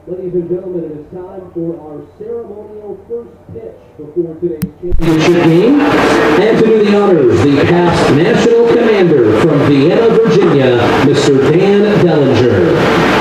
Ladies and gentlemen, it is time for our ceremonial first pitch before today's championship game. And to do the honors, the past national commander from Vienna, Virginia, Mr. Dan Dellinger.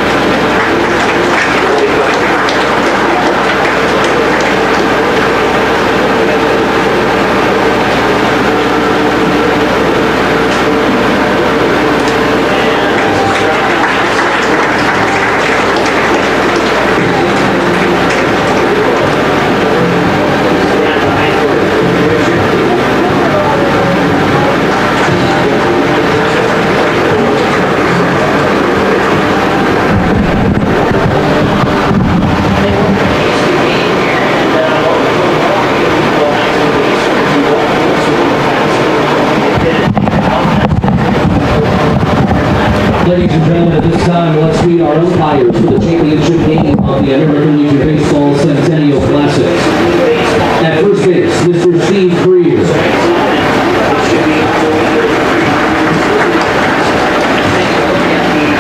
Ladies and gentlemen, at this time, let's meet our umpires for the championship game of the American Legion Baseball Centennial Classic. At first base, Mr. Steve Freer.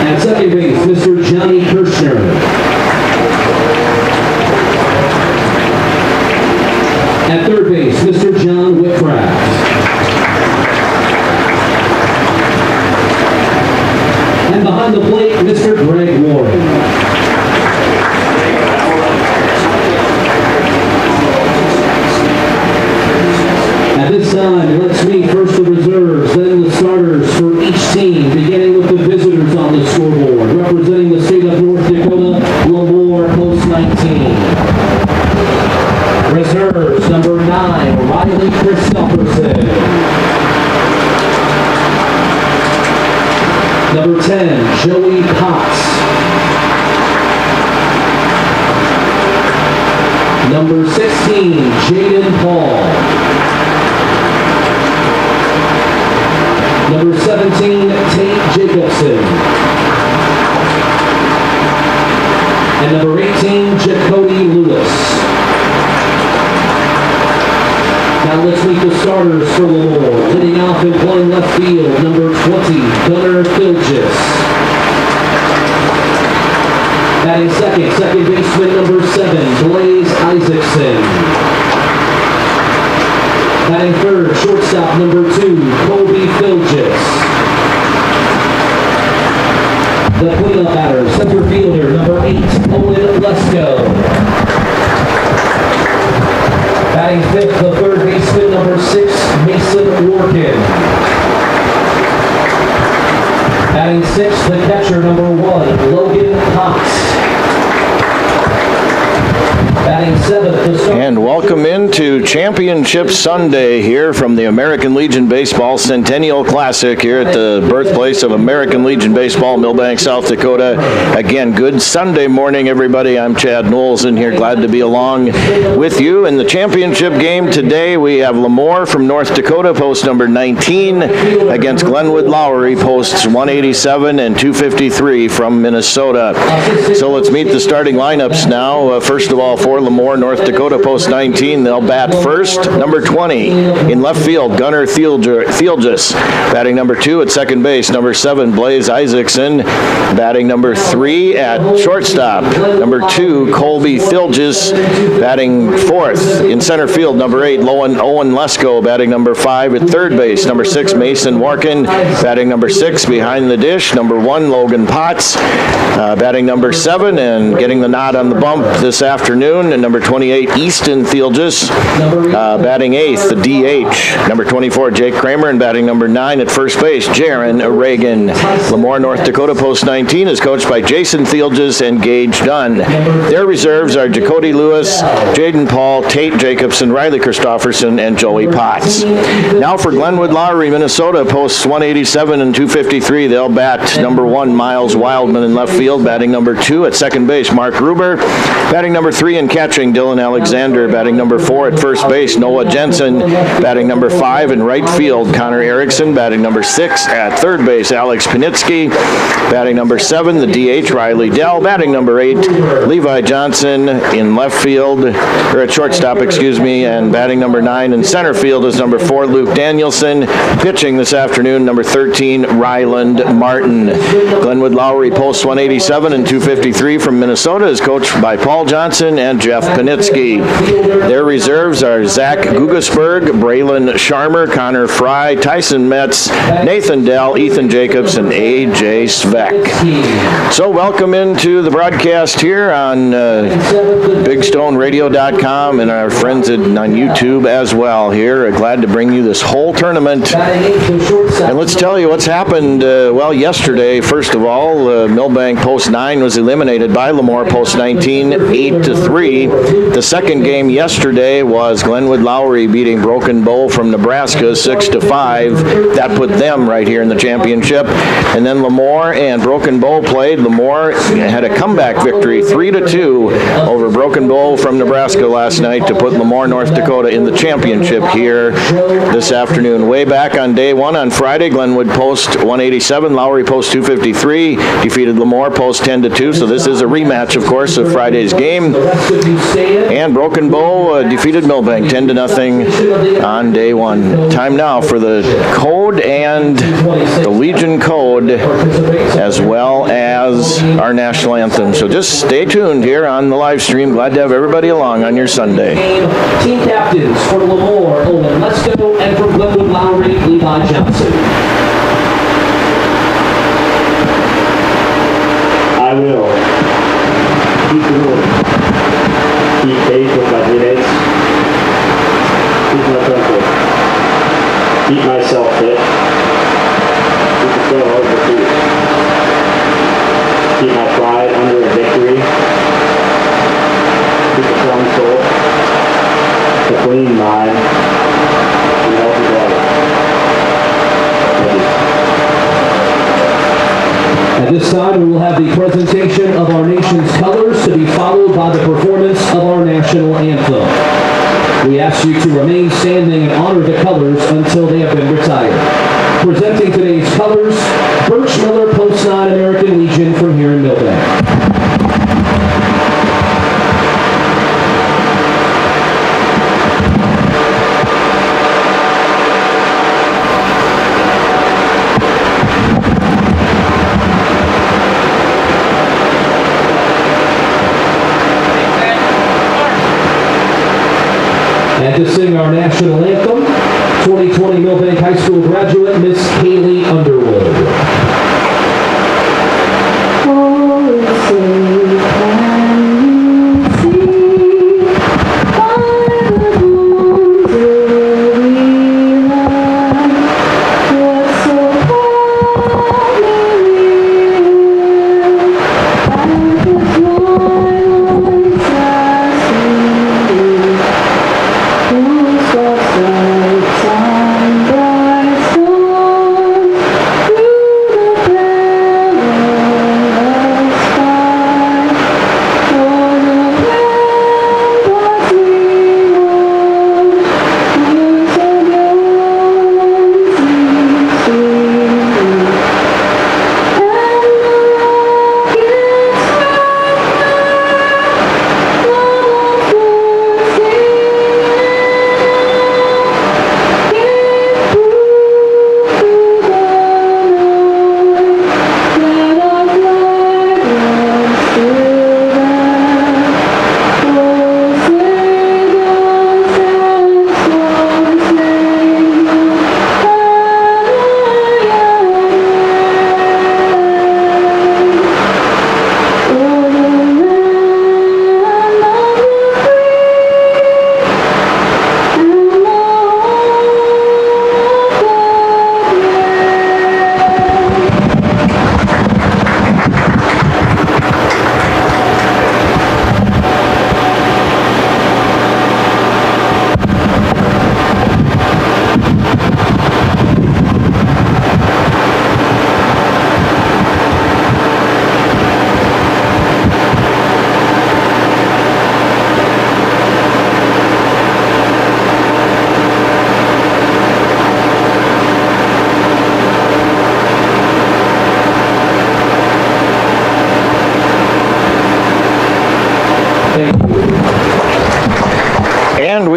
At second base, Mr. Johnny Kirshner. At third base, Mr. John Whitcraft. And behind the plate, Mr. Greg Warren. At this time, let's meet first the reserves, then the starters for each team, beginning with the visitors on the scoreboard. Representing the state of North Dakota, Lemoore, post 19. Reserves, number 9, Riley Christopherson. Number 10, Joey Potts. Number 16, Jaden Paul. Number 17, Tate Jacobson. And number 18, Jacody Lewis. Now let's meet the starters for Lemoore. Leading off and playing left field, number 20, Gunnar Filgis. Batting second baseman number 7, Blaze Isaacson. Batting third, shortstop number 2, Colby Filgis. The cleanup batter, center fielder number 8, Owen Lesko. Batting fifth, the third baseman, number 6, Mason Workin. Batting 6, the catcher, number 1, Logan Potts. Batting 7th, and welcome into Championship Sunday here from the American Legion Baseball Centennial Classic here at the birthplace of American Legion Baseball, Milbank, South Dakota. Again, good Sunday morning, everybody. I'm Chad Knowles in here. Glad to be along with you. In the championship game today, we have Lemoore from North Dakota, post number 19, against Glenwood Lowry, posts 187 and 253 from Minnesota. So let's meet the starting lineups now. First of all, for Lemoore, North Dakota, post 19, they'll bat first. Number 20 in left field, Gunnar Thielges. Batting number 2 at second base, number 7, Blaze Isaacson. Batting number 3 at shortstop, number 2, Colby Thielges. Batting 4th in center field, number 8, Owen Lesko. Batting number 5 at third base, number 6, Mason Warkin. Batting number 6 behind the dish, number 1, Logan Potts. Batting number 7 and getting the nod on the bump this afternoon, and number 28, Easton Thielges. Batting 8th, the DH, number 24, Jake Kramer, and batting number 9 at first base, Jaron Reagan. Lemoore, North Dakota, post 19 is coached by Jason Thielges and Gage Dunn. Their reserves are Jacody Lewis, Jaden Paul, Tate Jacobson, Riley Christofferson, and Joey Potts. Now for Glenwood Lowry, Minnesota, posts 187 and 253. They'll bat number 1, Miles Wildman in left field. Batting number 2 at second base, Mark Gruber. Batting number 3 in catching, Dylan Alexander. Batting number 4 at first base, Noah Jensen. Batting number 5 in right field, Connor Erickson. Batting number 6 at third base, Alex Panitsky. Batting number 7, the DH, Riley Dell. Batting number 8, Levi Johnson in left field, or at shortstop, excuse me. And batting number 9 in center field is number 4, Luke Danielson. Pitching this afternoon, number 13, Ryland Martin. Glenwood Lowry posts 187 and 253 from Minnesota, is coached by Paul Johnson and Jeff Panitsky. Their reserves are Zach Gugasberg, Braylon Sharmer, Connor Fry, Tyson Metz, Nathan Dell, Ethan Jacobs, and A.J. Svek. So welcome into the broadcast here on BigStoneRadio.com and our friends on YouTube as well here. Glad to bring you this whole tournament. And let's tell you what's happened. Yesterday, first of all, Milbank post 9 was eliminated by Lemoore post 19, 8-3. The second game yesterday was Glenwood Lowry beating Broken Bow from Nebraska 6-5. That put them right here in the championship. And then Lemoore and Broken Bow played. Lemoore had a comeback victory 3-2 over Broken Bow from Nebraska last night to put Lemoore, North Dakota in the championship here this afternoon. Way back on day 1 on Friday, Glenwood post 187, Lowry post 253, defeated Lemoore post 10-2. So this is a rematch, of course, of Friday's game. And Broken Bow defeated Milbank 10-0 on day 1. Time now for the code and the Legion code, as well as our national anthem. So just stay tuned here on the live stream. Glad to have everybody along on your Sunday. Team captains for Lemoore, Owen Lesko, and for Glenwood Lowry, Levi Johnson. I will keep the rule, keep faith with my teammates, keep my temper, keep myself fit, keep the flow over feet, keep my pride under a victory, keep a strong soul, a clean mind, and a healthy body. Thank you. At this time, we will have the presentation of our nation's colors to be followed by the performance of our national anthem. We ask you to remain standing and honor the colors until they have been retired. Presenting today's colors, Birch Miller, Post 9 American Legion from here in Milbank. And to sing our national anthem, 2020 Milbank High School graduate, Miss Haley Underwood. What so proudly we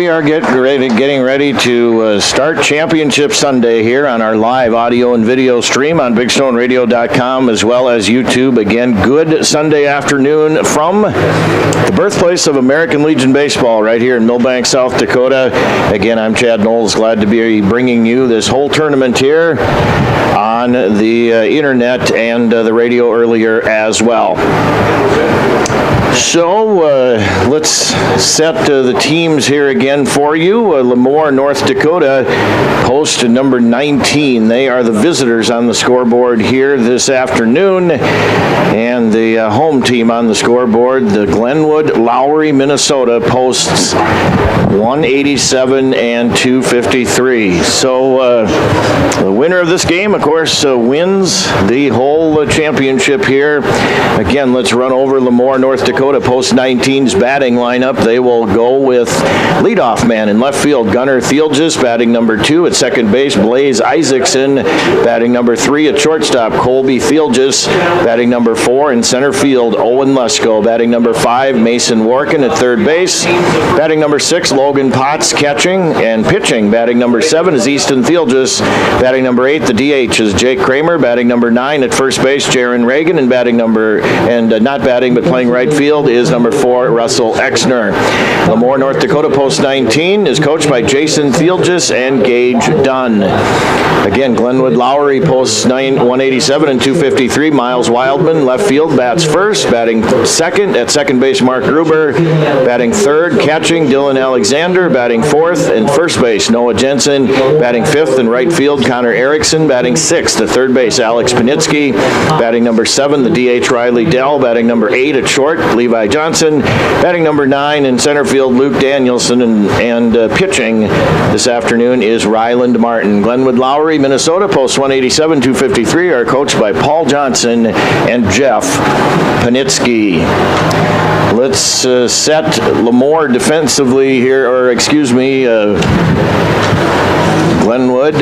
we are getting ready to start Championship Sunday here on our live audio and video stream on BigStoneRadio.com as well as YouTube. Again, good Sunday afternoon from the birthplace of American Legion Baseball right here in Milbank, South Dakota. Again, I'm Chad Knowles, glad to be bringing you this whole tournament here on the internet and the radio earlier as well. So let's set the teams here again for you. Lemoore, North Dakota, host number 19. They are the visitors on the scoreboard here this afternoon. And the home team on the scoreboard, the Glenwood Lowry, Minnesota, posts 187 and 253. So the winner of this game, of course, wins the whole championship here. Again, let's run over Lemoore, North Dakota. Post 19's batting lineup. They will go with leadoff man in left field, Gunnar Thielges, batting number 2. At second base, Blaze Isaacson, batting number 3. At shortstop, Colby Thielges, batting number 4. In center field, Owen Lesko, batting number 5. Mason Warkin at third base. Batting number 6, Logan Potts, catching and pitching. Batting number 7 is Easton Thielges. Batting number 8, the DH is Jake Kramer. Batting number 9 at first base, Jaron Reagan. And batting number, not batting but playing right field, is number 4, Russell Exner. Lemoore, North Dakota, post 19 is coached by Jason Thielges and Gage Dunn. Again, Glenwood Lowry posts 187 and 253. Miles Wildman, left field, bats first. Batting second, at second base, Mark Gruber. Batting third, catching, Dylan Alexander. Batting fourth, and first base, Noah Jensen. Batting fifth, in right field, Connor Erickson. Batting sixth, at third base, Alex Panitsky. Batting number 7, the DH Riley Dell. Batting number 8 at short, Levi Johnson. Batting number 9 in center field, Luke Danielson. And pitching this afternoon is Ryland Martin. Glenwood Lowry, Minnesota, post 187, 253 are coached by Paul Johnson and Jeff Panitsky. Let's set Lemoore defensively here, Glenwood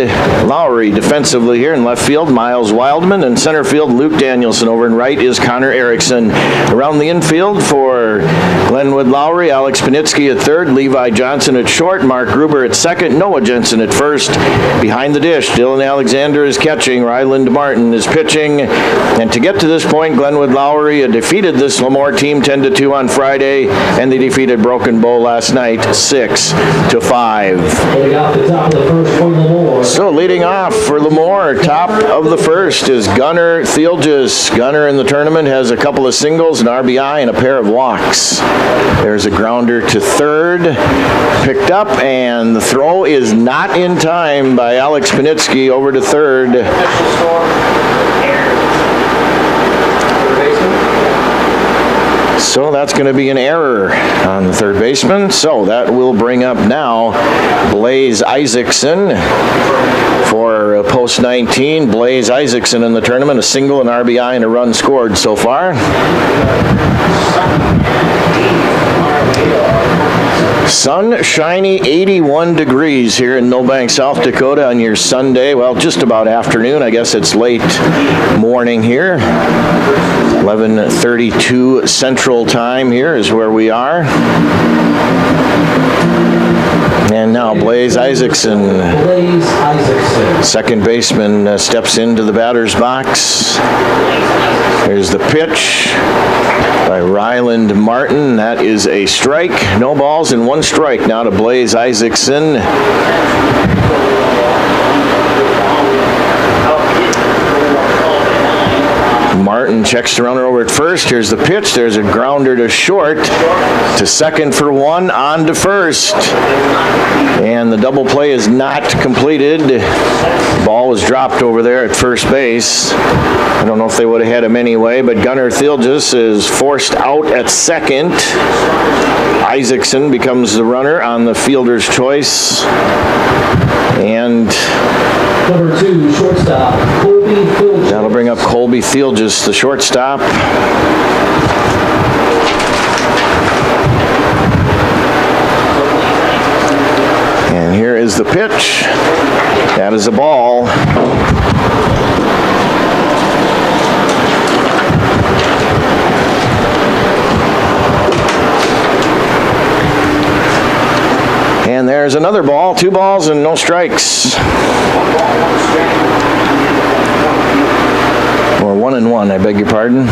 Lowry defensively here in left field, Miles Wildman. In center field, Luke Danielson. Over in right is Connor Erickson. Around the infield for Glenwood Lowry, Alex Panitsky at third, Levi Johnson at short, Mark Gruber at second, Noah Jensen at first. Behind the dish, Dylan Alexander is catching, Ryland Martin is pitching. And to get to this point, Glenwood Lowry defeated this Lemoore team 10-2 on Friday, and they defeated Broken Bow last night 6-5. So leading off for Lemoore, top of the first is Gunnar Thielges. Gunnar in the tournament has a couple of singles, an RBI, and a pair of walks. There's a grounder to third, picked up, and the throw is not in time by Alex Panitsky over to third. So that's going to be an error on the third baseman. So that will bring up now Blaze Isaacson for post 19. Blaze Isaacson in the tournament, a single, an RBI, and a run scored so far. Sunshiny 81 degrees here in Milbank, South Dakota on your Sunday. Well, just about afternoon. I guess it's late morning here. 11:32 Central Time here is where we are. And now Blaze Isaacson, second baseman, steps into the batter's box. Here's the pitch by Ryland Martin. That is a strike. No balls and one strike now to Blaze Isaacson. Martin checks the runner over at first. Here's the pitch. There's a grounder to short, to second for one, on to first. And the double play is not completed. The ball was dropped over there at first base. I don't know if they would have had him anyway, but Gunnar Thielges is forced out at second. Isaacson becomes the runner on the fielder's choice. And number 2, shortstop, Colby Thielges. That'll bring up Colby Thielges, the shortstop. And here is the pitch. That is a ball. And there's another ball. 2 balls and no strikes. Or 1-1, I beg your pardon.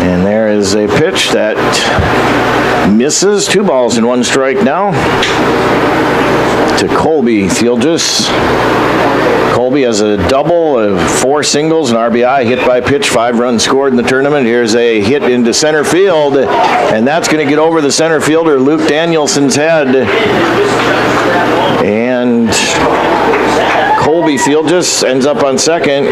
And there is a pitch that misses. 2 balls and 1 strike now to Colby Fieldgess. Colby has a double, 4 singles, an RBI, hit by pitch, 5 runs scored in the tournament. Here's a hit into center field, and that's going to get over the center fielder, Luke Danielson's head. And Colby Fieldgess ends up on second.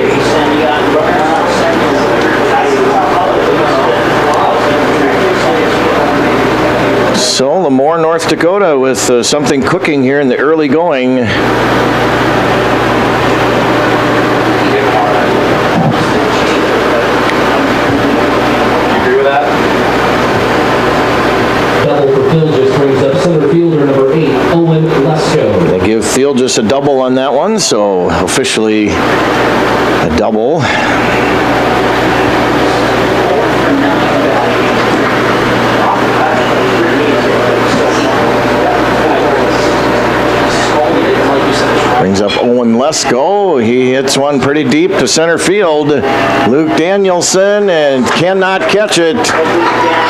So Lemoore, North Dakota with something cooking here in the early going. They give Fieldgess a double on that one, so officially a double. Brings up Owen Lesko. He hits one pretty deep to center field. Luke Danielson and cannot catch it.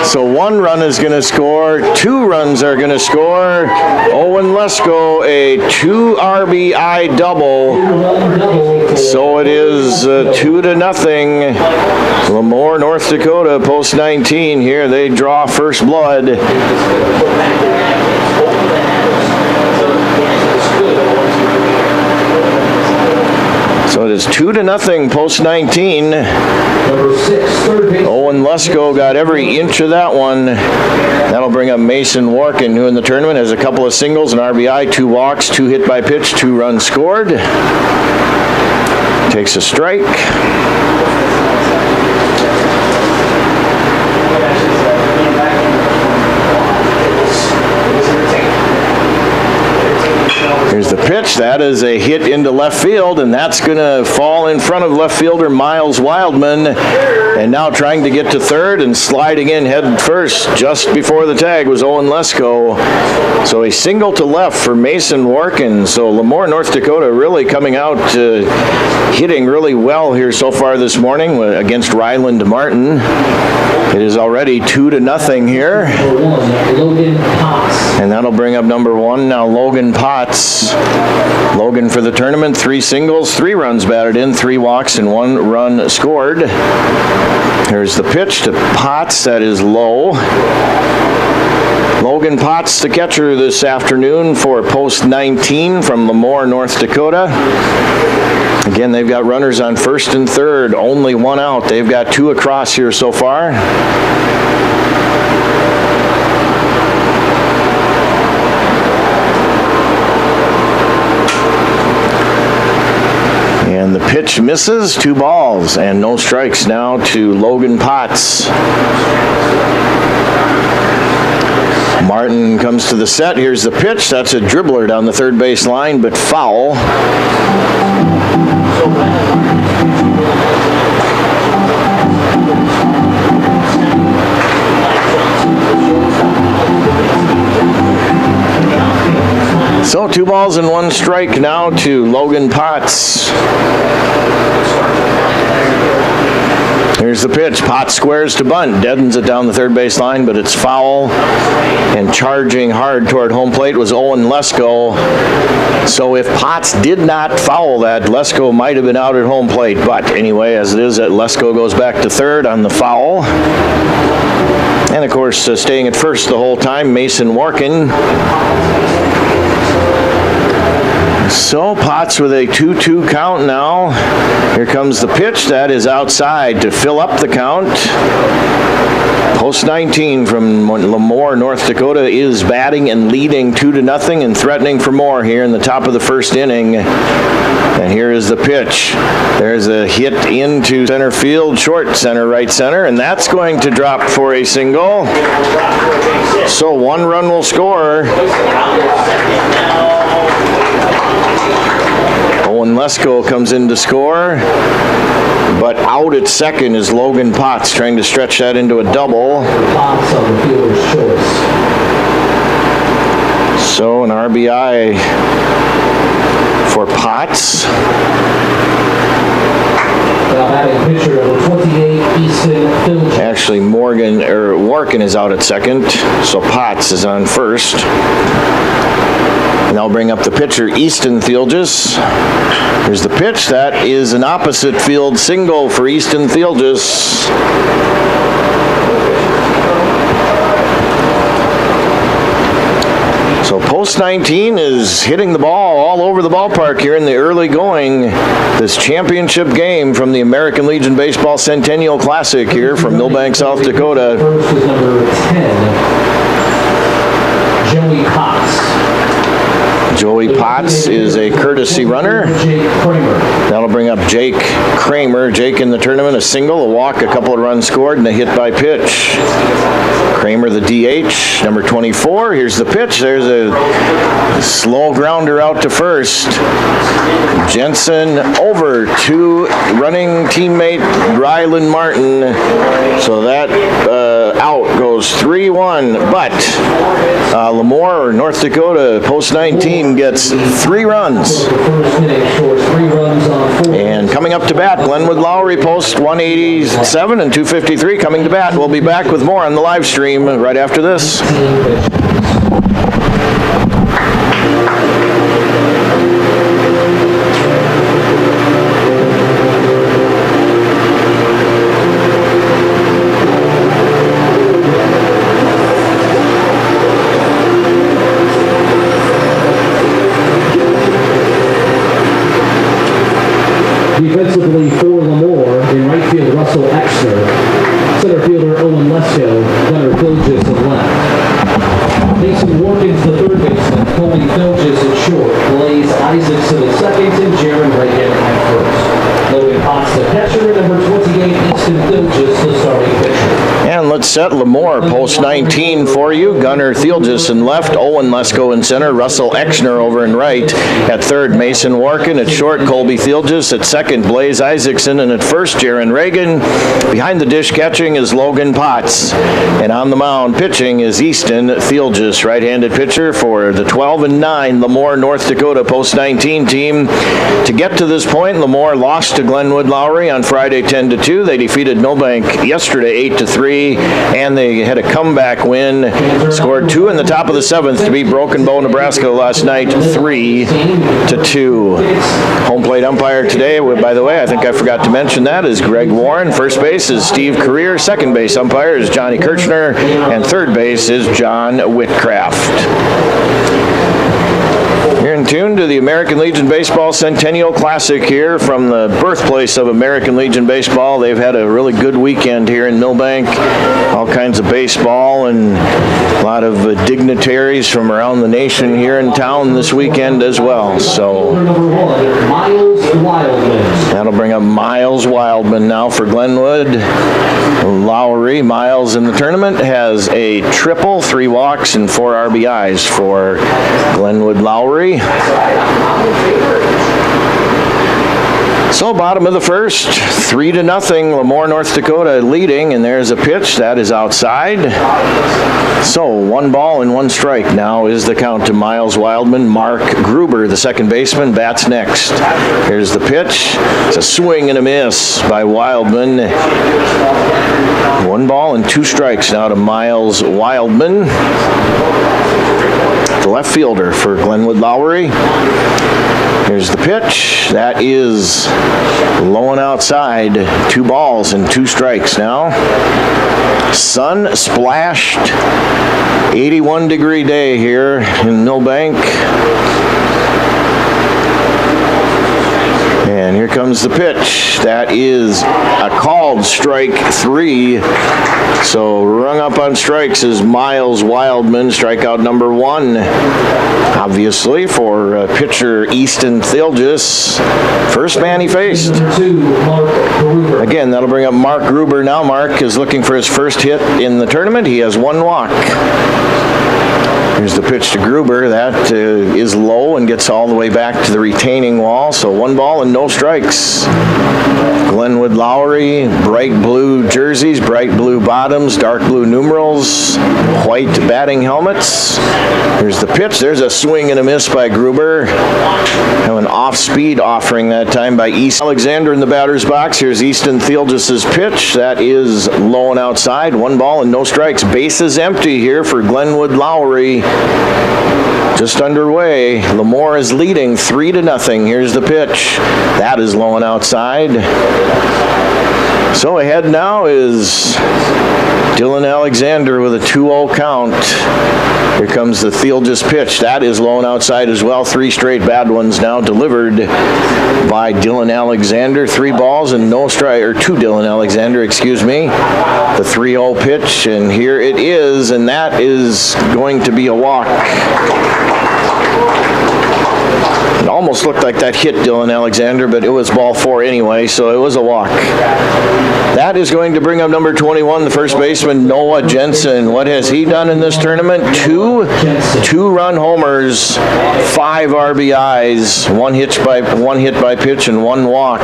So 1 run is going to score. 2 runs are going to score. Owen Lesko, a 2 RBI double. So it is 2-0. Lemoore, North Dakota, post 19 here. They draw first blood. So it is 2-0 post 19. Owen Lesko got every inch of that one. That'll bring up Mason Warkin, who in the tournament has a couple of singles, an RBI, 2 walks, 2 hit by pitch, 2 runs scored. Takes a strike. Here's the pitch. That is a hit into left field, and that's going to fall in front of left fielder Miles Wildman. And now trying to get to third and sliding in head first just before the tag was Owen Lesko. So a single to left for Mason Warkin. So Lemoore, North Dakota really coming out hitting really well here so far this morning against Ryland Martin. It is already 2-0 here. And that'll bring up number 1 now, Logan Potts. Logan for the tournament, 3 singles, 3 runs batted in, 3 walks, and 1 run scored. Here's the pitch to Potts. That is low. Logan Potts, the catcher this afternoon for post 19 from Lemoore, North Dakota. Again, they've got runners on first and third, only 1 out. They've got 2 across here so far. And the pitch misses. 2 balls and no strikes now to Logan Potts. Martin comes to the set. Here's the pitch. That's a dribbler down the third base line, but foul. So 2 balls and 1 strike now to Logan Potts. Here's the pitch. Potts squares to bunt. Deadens it down the third base line, but it's foul. And charging hard toward home plate was Owen Lesko. So if Potts did not foul that, Lesko might have been out at home plate. But anyway, as it is, Lesko goes back to third on the foul. And of course, staying at first the whole time, Mason Warkin. So Potts with a 2-2 count now. Here comes the pitch. That is outside to fill up the count. Post 19 from Lemoore, North Dakota is batting and leading 2-0 and threatening for more here in the top of the first inning. And here is the pitch. There's a hit into center field, short center, right center, and that's going to drop for a single. So 1 run will score. Owen Lesko comes in to score. But out at second is Logan Potts, trying to stretch that into a double. Potts on the fielder's choice. So an RBI for Potts. Now batting pitcher number 28, Easton Phillips. Actually, Warken is out at second, so Potts is on first. And I'll bring up the pitcher, Easton Theolgis. Here's the pitch. That is an opposite field single for Easton Theolgis. So post 19 is hitting the ball all over the ballpark here in the early going. This championship game from the American Legion Baseball Centennial Classic here from Milbank, South Dakota. First is number 10, Joey Potts. Joey Potts is a courtesy runner. Jake Kramer. That'll bring up Jake Kramer. Jake in the tournament, a single, a walk, a couple of runs scored, and a hit by pitch. Kramer, the DH, number 24. Here's the pitch. There's a slow grounder out to first. Jensen over to running teammate Rylan Martin. So that out goes 3-1. But Lemoore, North Dakota, post 19 gets 3 runs. And coming up to bat, Glenwood Lowry, post 187 and 253 coming to bat. We'll be back with more on the live stream right after this. Defensively for Lemoore, in right field, Russell Exner. Center fielder, Owen Lesko. Gunnar Philgis in left. Mason Warkins, the third baseman. Colby Philgis in short. Blaze Isaacson in second, and Jaron Reagan at first. Logan Potts, the catcher, number 28, Easton Philgis, the starting pitcher. And let's set Lemoore, post 19 for you. Gunnar Theolgis in left, Owen Lesko in center, Russell Exner over in right. At third, Mason Warken. At short, Colby Theolgis. At second, Blaze Isaacson. And at first, Jaron Reagan. Behind the dish catching is Logan Potts. And on the mound pitching is Easton Theolgis, right-handed pitcher for the 12-9 Lemoore, North Dakota post 19 team. To get to this point, Lemoore lost to Glenwood Lowry on Friday 10-2. They defeated Milbank yesterday 8-3. And they had a comeback win, scored 2 in the top of the 7th to beat Broken Bow, Nebraska last night 3-2. Home plate umpire today, by the way, I think I forgot to mention that, is Greg Warren. First base is Steve Career. Second base umpire is Johnny Kirchner. And third base is John Whitcraft. You're in tune to the American Legion Baseball Centennial Classic here from the birthplace of American Legion Baseball. They've had a really good weekend here in Milbank. All kinds of baseball and a lot of dignitaries from around the nation here in town this weekend as well. So that'll bring up Miles Wildman now for Glenwood Lowry. Miles in the tournament has a triple, 3 walks, and 4 RBIs for Glenwood Lowry. So bottom of the first, 3-0, Lemoore, North Dakota leading, and there's a pitch that is outside. So 1 ball and 1 strike now is the count to Miles Wildman. Mark Gruber, the second baseman, bats next. Here's the pitch. It's a swing and a miss by Wildman. 1 ball and 2 strikes now to Miles Wildman, the left fielder for Glenwood Lowry. Here's the pitch. That is low and outside. 2 balls and 2 strikes now. Sun splashed. 81-degree day here in Milbank. And here comes the pitch. That is a called strike 3. So rung up on strikes is Miles Wildman, strikeout number 1. Obviously for pitcher Easton Theolgis. First man he faced. Again, that'll bring up Mark Gruber now. Mark is looking for his first hit in the tournament. He has 1 walk. Here's the pitch to Gruber. That is low and gets all the way back to the retaining wall. So 1 ball and no strikes. Glenwood Lowry, bright blue jerseys, bright blue bottoms, dark blue numerals, white batting helmets. Here's the pitch. There's a swing and a miss by Gruber. And an off-speed offering that time by East Alexander in the batter's box. Here's Easton Theelges' pitch. That is low and outside. 1 ball and no strikes. Bases empty here for Glenwood Lowry. Just underway. Lemoore is leading 3-0. Here's the pitch. That is low and outside. So ahead now is Dylan Alexander with a 2-0 count. Here comes the Theelges pitch. That is low and outside as well. 3 straight bad ones now delivered by Dylan Alexander. 3 balls and no strike, or to Dylan Alexander, excuse me. The 3-0 pitch, and here it is, and that is going to be a walk. It almost looked like that hit Dylan Alexander, but it was ball 4 anyway, so it was a walk. That is going to bring up number 21, the first baseman, Noah Jensen. What has he done in this tournament? 2 two-run homers, 5 RBIs, 1 hit by pitch, and 1 walk.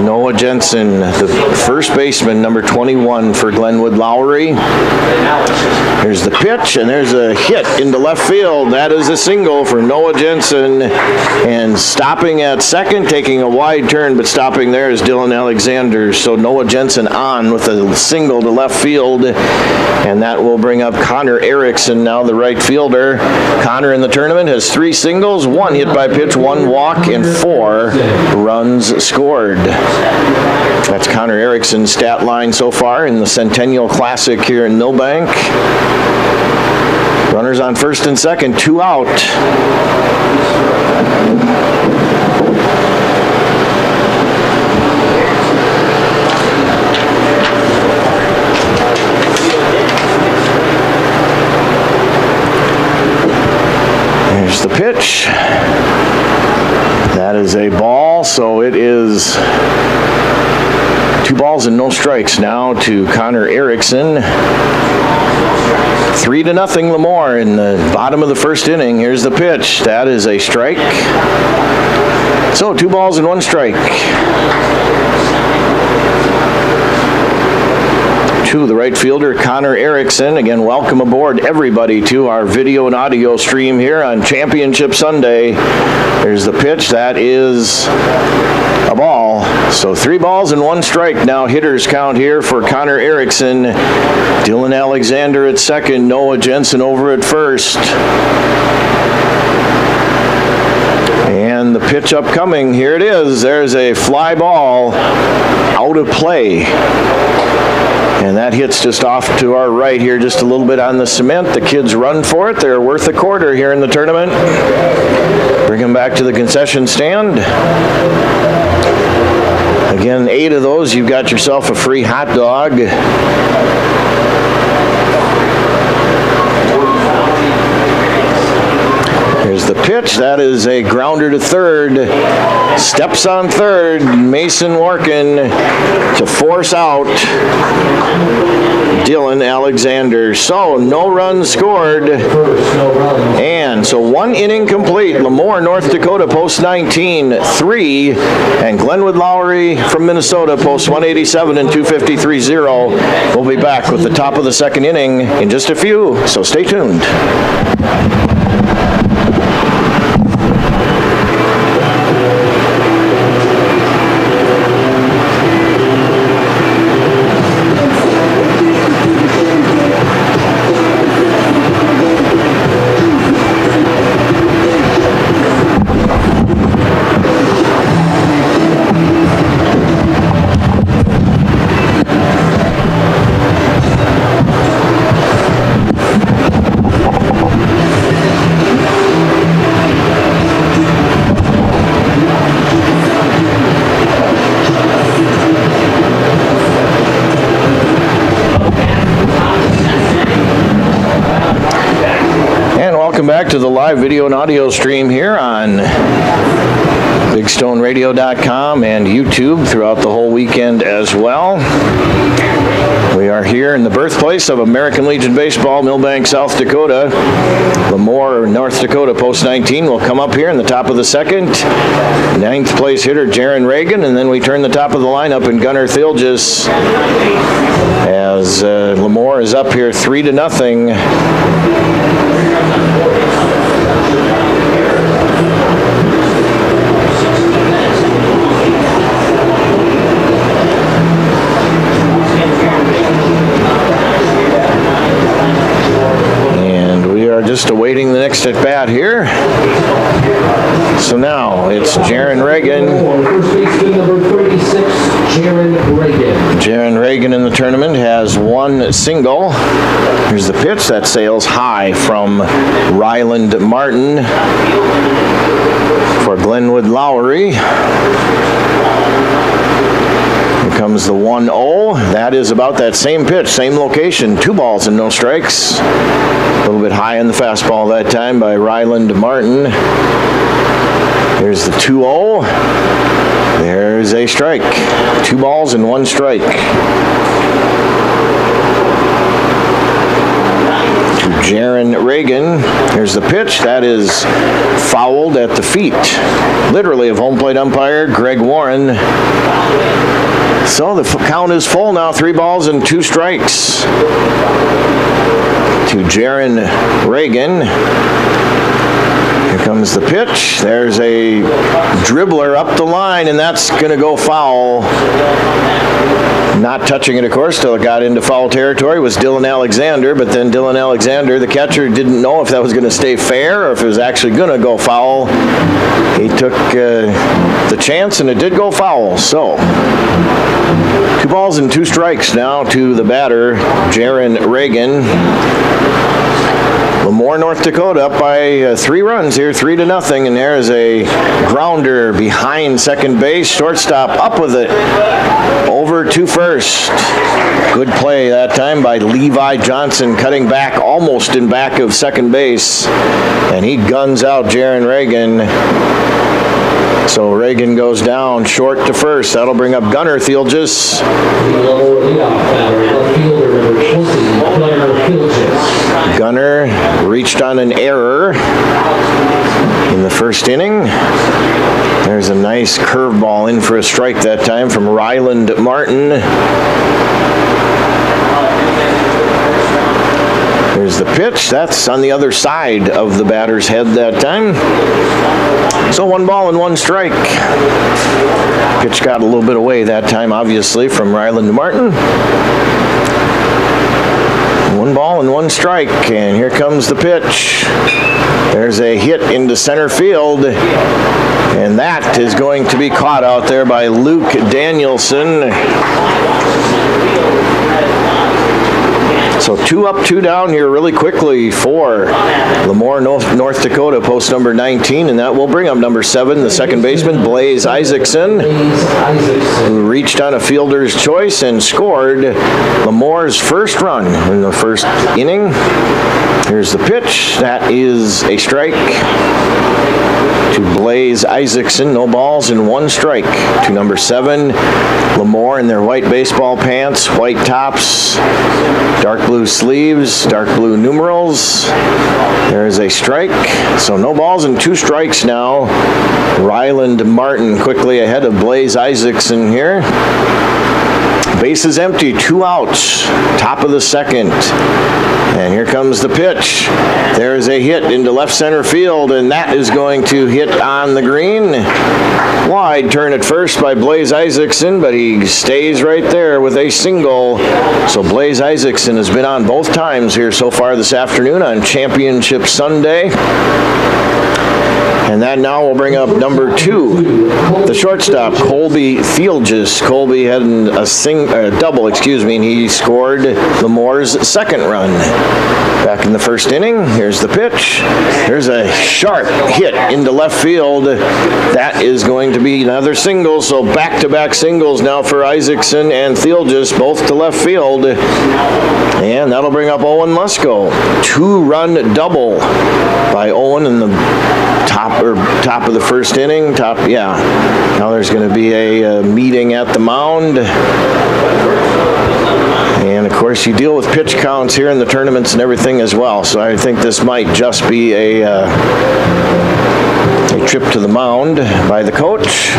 Noah Jensen, the first baseman, number 21 for Glenwood Lowry. Here's the pitch, and there's a hit into left field. That is a single for Noah Jensen. And stopping at second, taking a wide turn, but stopping there is Dylan Alexander. So Noah Jensen on with a single to left field. And that will bring up Connor Erickson, now the right fielder. Connor in the tournament has 3 singles, 1 hit by pitch, 1 walk, and 4 runs scored. That's Connor Erickson's stat line so far in the Centennial Classic here in Milbank. Runners on first and second, 2 out. Here's the pitch. That is a ball, so it is 2 balls and no strikes now to Connor Erickson. 3-0 Lemoore in the bottom of the first inning. Here's the pitch. That is a strike. So 2 balls and 1 strike. To the right fielder, Connor Erickson. Again, welcome aboard everybody to our video and audio stream here on Championship Sunday. There's the pitch. That is a ball. So 3 balls and 1 strike now hitters count here for Connor Erickson. Dylan Alexander at second, Noah Jensen over at first. And the pitch upcoming, here it is. There's a fly ball out of play. And that hits just off to our right here, just a little bit on the cement. The kids run for it. They're worth a quarter here in the tournament. Bring them back to the concession stand. Again, 8 of those, you've got yourself a free hot dog. Here's the pitch. That is a grounder to third. Steps on third. Mason Workin to force out Dylan Alexander. So no runs scored. And so 1 inning complete. Lemoore, North Dakota, post 19, 3. And Glenwood Lowry from Minnesota, post 187 and 253-0. We'll be back with the top of the second inning in just a few. So stay tuned. Back to the live video and audio stream here on BigStoneRadio.com and YouTube throughout the whole weekend as well. We are here in the birthplace of American Legion Baseball, Milbank, South Dakota. Lemoore, North Dakota, post 19 will come up here in the top of the second. 9th place hitter, Jaron Reagan, and then we turn the top of the lineup in Gunnar Thilges as Lemoore is up here 3-0. Just awaiting the next at bat here. So now it's Jaron Reagan. First baseman number 36, Jaron Reagan. Jaron Reagan in the tournament has one single. Here's the pitch that sails high from Ryland Martin for Glenwood Lowry. Here comes the 1-0. That is about that same pitch, same location. 2 balls and no strikes. A little bit high on the fastball that time by Ryland Martin. Here's the 2-0. There's a strike. 2 balls and 1 strike. To Jaron Reagan. Here's the pitch. That is fouled at the feet, literally, of home plate umpire Greg Warren. So the count is full now, 3 balls and 2 strikes to Jaron Reagan. Here comes the pitch. There's a dribbler up the line, and that's going to go foul. Not touching it, of course, till it got into foul territory was Dylan Alexander, but then Dylan Alexander, the catcher, didn't know if that was going to stay fair or if it was actually going to go foul. He took the chance, and it did go foul. So 2 balls and 2 strikes now to the batter, Jaron Reagan. Lemoore, North Dakota, up by 3 runs here, 3-0, and there is a grounder behind second base. Shortstop up with it, over to first. Good play that time by Levi Johnson, cutting back almost in back of second base, and he guns out Jaron Reagan. So Reagan goes down short to first. That'll bring up Gunnar Thilges. Gunnar reached on an error in the first inning. There's a nice curveball in for a strike that time from Ryland Martin. There's the pitch. That's on the other side of the batter's head that time. So 1 ball and 1 strike. Pitch got a little bit away that time, obviously, from Ryland Martin. 1 ball and 1 strike, and here comes the pitch. There's a hit into center field, and that is going to be caught out there by Luke Danielson. So 2 up, 2 down here really quickly for Lemoore, North Dakota, post number 19, and that will bring up number 7, the second baseman, Blaze Isaacson, who reached on a fielder's choice and scored Lemoore's first run in the first inning. Here's the pitch. That is a strike to Blaze Isaacson. No balls and 1 strike to number 7, Lemoore in their white baseball pants, white tops, dark blue sleeves, dark blue numerals. There is a strike. So no balls and 2 strikes now. Ryland Martin quickly ahead of Blaze Isaacson here. Bases empty, 2 outs, top of the second. And here comes the pitch. There's a hit into left center field, and that is going to hit on the green. Wide turn at first by Blaze Isaacson, but he stays right there with a single. So Blaze Isaacson has been on both times here so far this afternoon on Championship Sunday. And that now will bring up number 2, the shortstop, Colby Thilges. Colby had a double, and he scored Lemoore's second run back in the first inning. Here's the pitch. There's a sharp hit into left field. That is going to be another single, so back-to-back singles now for Isaacson and Thilges, both to left field. And that'll bring up Owen Musko. 2-run double by Owen in the top of the first inning. Now there's going to be a meeting at the mound. And of course, you deal with pitch counts here in the tournaments and everything as well. So I think this might just be a trip to the mound by the coach.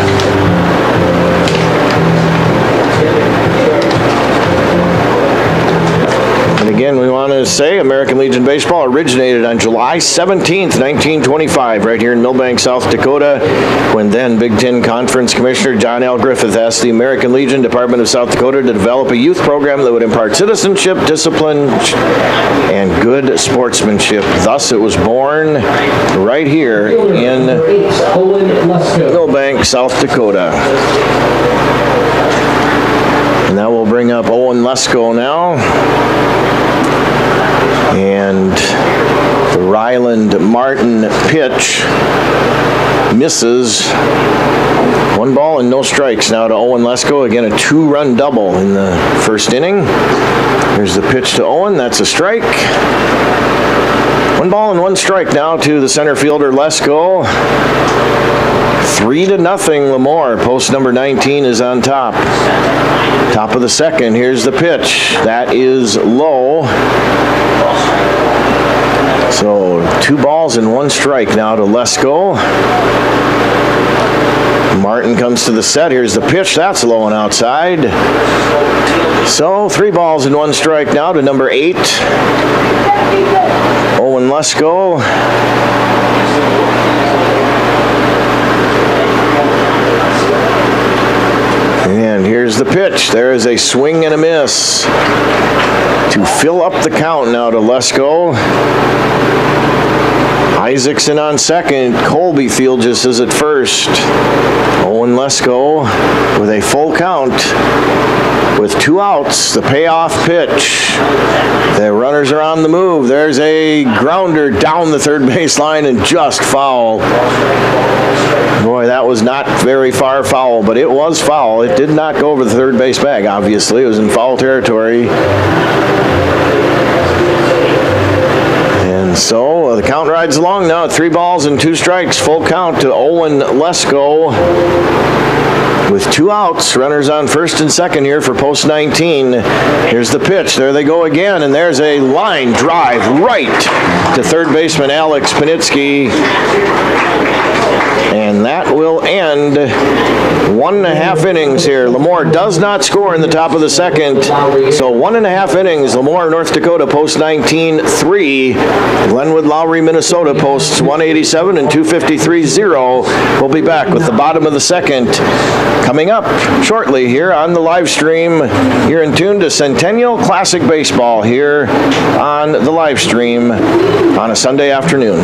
And again, we want to say American Legion Baseball originated on July 17th, 1925, right here in Milbank, South Dakota, when then Big Ten Conference Commissioner John L. Griffith asked the American Legion Department of South Dakota to develop a youth program that would impart citizenship, discipline, and good sportsmanship. Thus, it was born right here in Milbank, South Dakota. And that will bring up Owen Lesko now. And the Ryland Martin pitch misses. 1 ball and no strikes now to Owen Lesko. Again, a 2-run double in the first inning. Here's the pitch to Owen. That's a strike. 1 ball and 1 strike now to the center fielder Lesko. 3-0 Lemoore. Post number 19 is on top. Top of the second. Here's the pitch. That is low. So 2 balls and 1 strike now to Lesko. Martin comes to the set. Here's the pitch. That's low and outside. So 3 balls and 1 strike now to number 8. Owen Lesko. And here's the pitch. There is a swing and a miss to fill up the count now to Lesko. Isaacson on second. Colby Fieldjus is at first. Owen Lesko with a full count with 2 outs. The payoff pitch. The runners are on the move. There's a grounder down the third baseline and just foul. Boy, that was not very far foul, but it was foul. It did not go over the third base bag, obviously. It was in foul territory. And so the count rides along now at 3 balls and 2 strikes. Full count to Owen Lesko with 2 outs. Runners on first and second here for post 19. Here's the pitch. There they go again, and there's a line drive right to third baseman Alex Panitsky. And that will end 1.5 innings here. Lemoore does not score in the top of the second. So 1.5 innings. Lemoore, North Dakota, post 19-3. Glenwood Lowry, Minnesota, posts 187 and 253-0. We'll be back with the bottom of the second coming up shortly here on the live stream. You're in tune to Centennial Classic Baseball here on the live stream on a Sunday afternoon.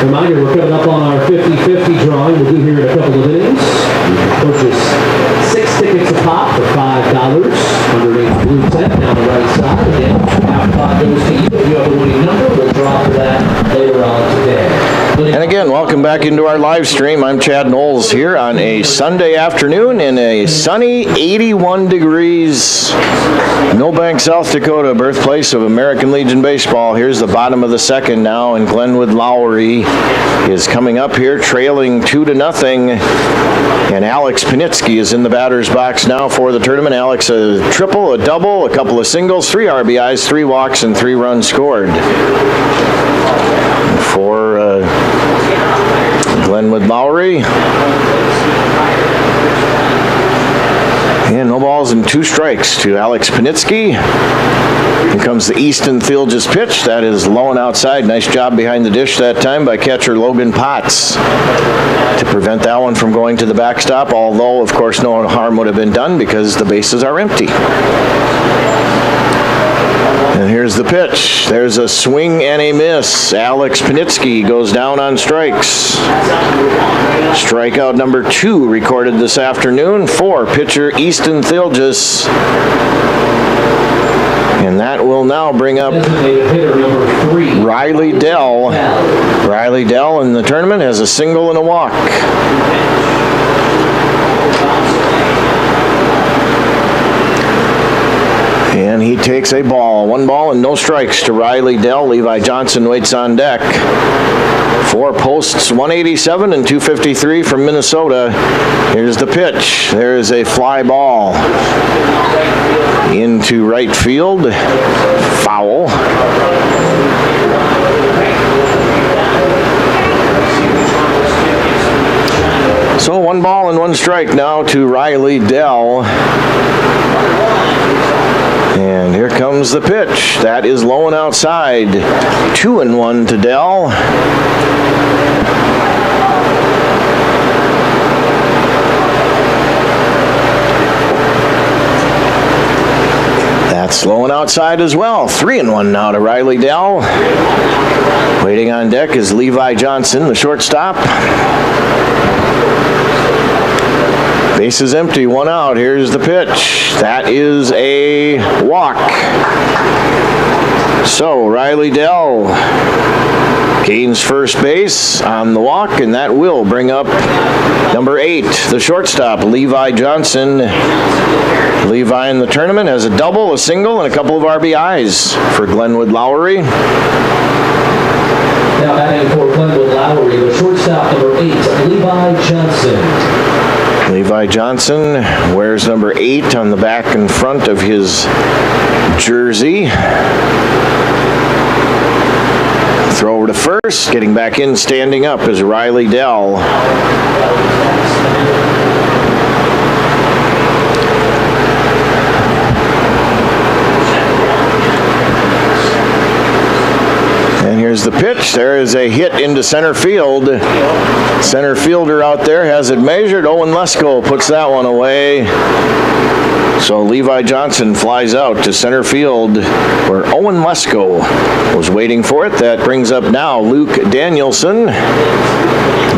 Reminder, we're coming up on our 50-50 drawing. We'll do here in a couple of innings. You can purchase 6 tickets a pop for $5 underneath the blue tent down the right side. Again, half pot goes to you. If you have a winning number, we'll draw for that later on today. And again, welcome back into our live stream. I'm Chad Knowles here on a Sunday afternoon in a sunny 81 degrees Milbank, South Dakota, birthplace of American Legion Baseball. Here's the bottom of the second now, and Glenwood Lowry is coming up here, trailing 2-0. And Alex Panitsky is in the batter's box now for the tournament. Alex, a triple, a double, a couple of singles, 3 RBIs, 3 walks, and 3 runs scored for Glenwood Lowry. And no balls and 2 strikes to Alex Panitsky. Here comes the Easton Fieldjus pitch. That is low and outside. Nice job behind the dish that time by catcher Logan Potts to prevent that one from going to the backstop, although, of course, no harm would have been done because the bases are empty. And here's the pitch. There's a swing and a miss. Alex Panitsky goes down on strikes. Strikeout number 2 recorded this afternoon for pitcher Easton Thilgis. And that will now bring up Riley Dell. Riley Dell in the tournament has a single and a walk. And he takes a ball. 1 ball and no strikes to Riley Dell. Levi Johnson waits on deck. 4 posts, 187 and 253 from Minnesota. Here's the pitch. There's a fly ball into right field. Foul. So 1 ball and 1 strike now to Riley Dell. And here comes the pitch. That is low and outside. 2-1 to Dell. That's low and outside as well. 3-1 now to Riley Dell. Waiting on deck is Levi Johnson, the shortstop. Base is empty, 1 out. Here's the pitch. That is a walk. So Riley Dell gains first base on the walk, and that will bring up number 8, the shortstop, Levi Johnson. Levi in the tournament has a double, a single, and a couple of RBIs for Glenwood Lowry. Now batting for Glenwood Lowry, the shortstop, number 8, Levi Johnson. Levi Johnson wears number 8 on the back and front of his jersey. Throw over to first, getting back in, standing up is Riley Dell. And here's the pitch. There is a hit into center field. Center fielder out there has it measured. Owen Lesko puts that one away. So Levi Johnson flies out to center field where Owen Lesko was waiting for it. That brings up now Luke Danielson,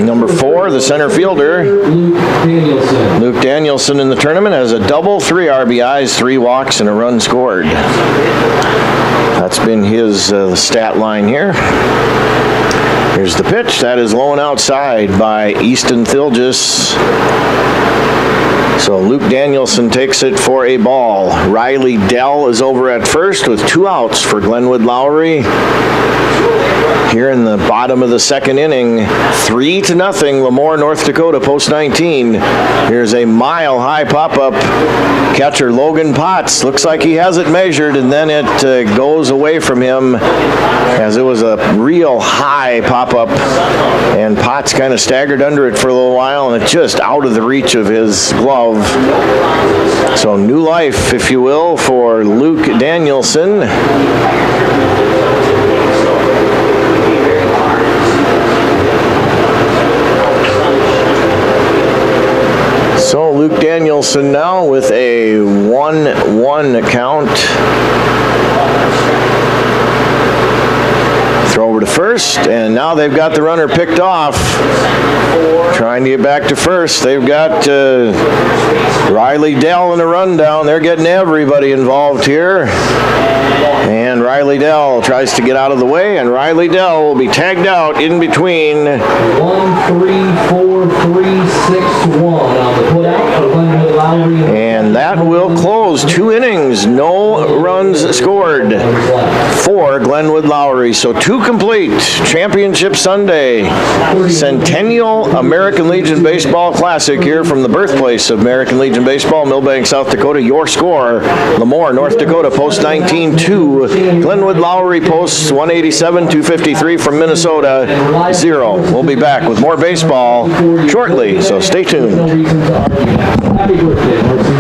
number 4, the center fielder. Luke Danielson in the tournament has a double, 3 RBIs, 3 walks, and a run scored. That's been his stat line here. Here's the pitch. That is low and outside by Easton Thilgis. So Luke Danielson takes it for a ball. Riley Dell is over at first with 2 outs for Glenwood Lowry. Here in the bottom of the second inning, 3-0, Lemoore, North Dakota, post 19. Here's a mile-high pop-up. Catcher Logan Potts looks like he has it measured, and then it goes away from him as it was a real high pop-up, and Potts kind of staggered under it for a little while, and it's just out of the reach of his glove. So new life, if you will, for Luke Danielson. So Luke Danielson now with a 1-1 count. Throw over to first, and now they've got the runner picked off. Trying to get back to first. They've got Riley Dell in a rundown. They're getting everybody involved here. And Riley Dell tries to get out of the way, and Riley Dell will be tagged out in between. 1-3-4-3-6-1 on the putout for Glenwood Lowry. And that will close 2 innings. No runs scored for Glenwood Lowry. So 2 complete. Championship Sunday. Centennial American Legion Baseball Classic here from the birthplace of American Legion Baseball, Milbank, South Dakota. Your score, Lemoore, North Dakota, post 19-2. Glenwood Lowry posts 187, 253 from Minnesota, 0. We'll be back with more baseball shortly, so stay tuned. Happy birthday, Marcy.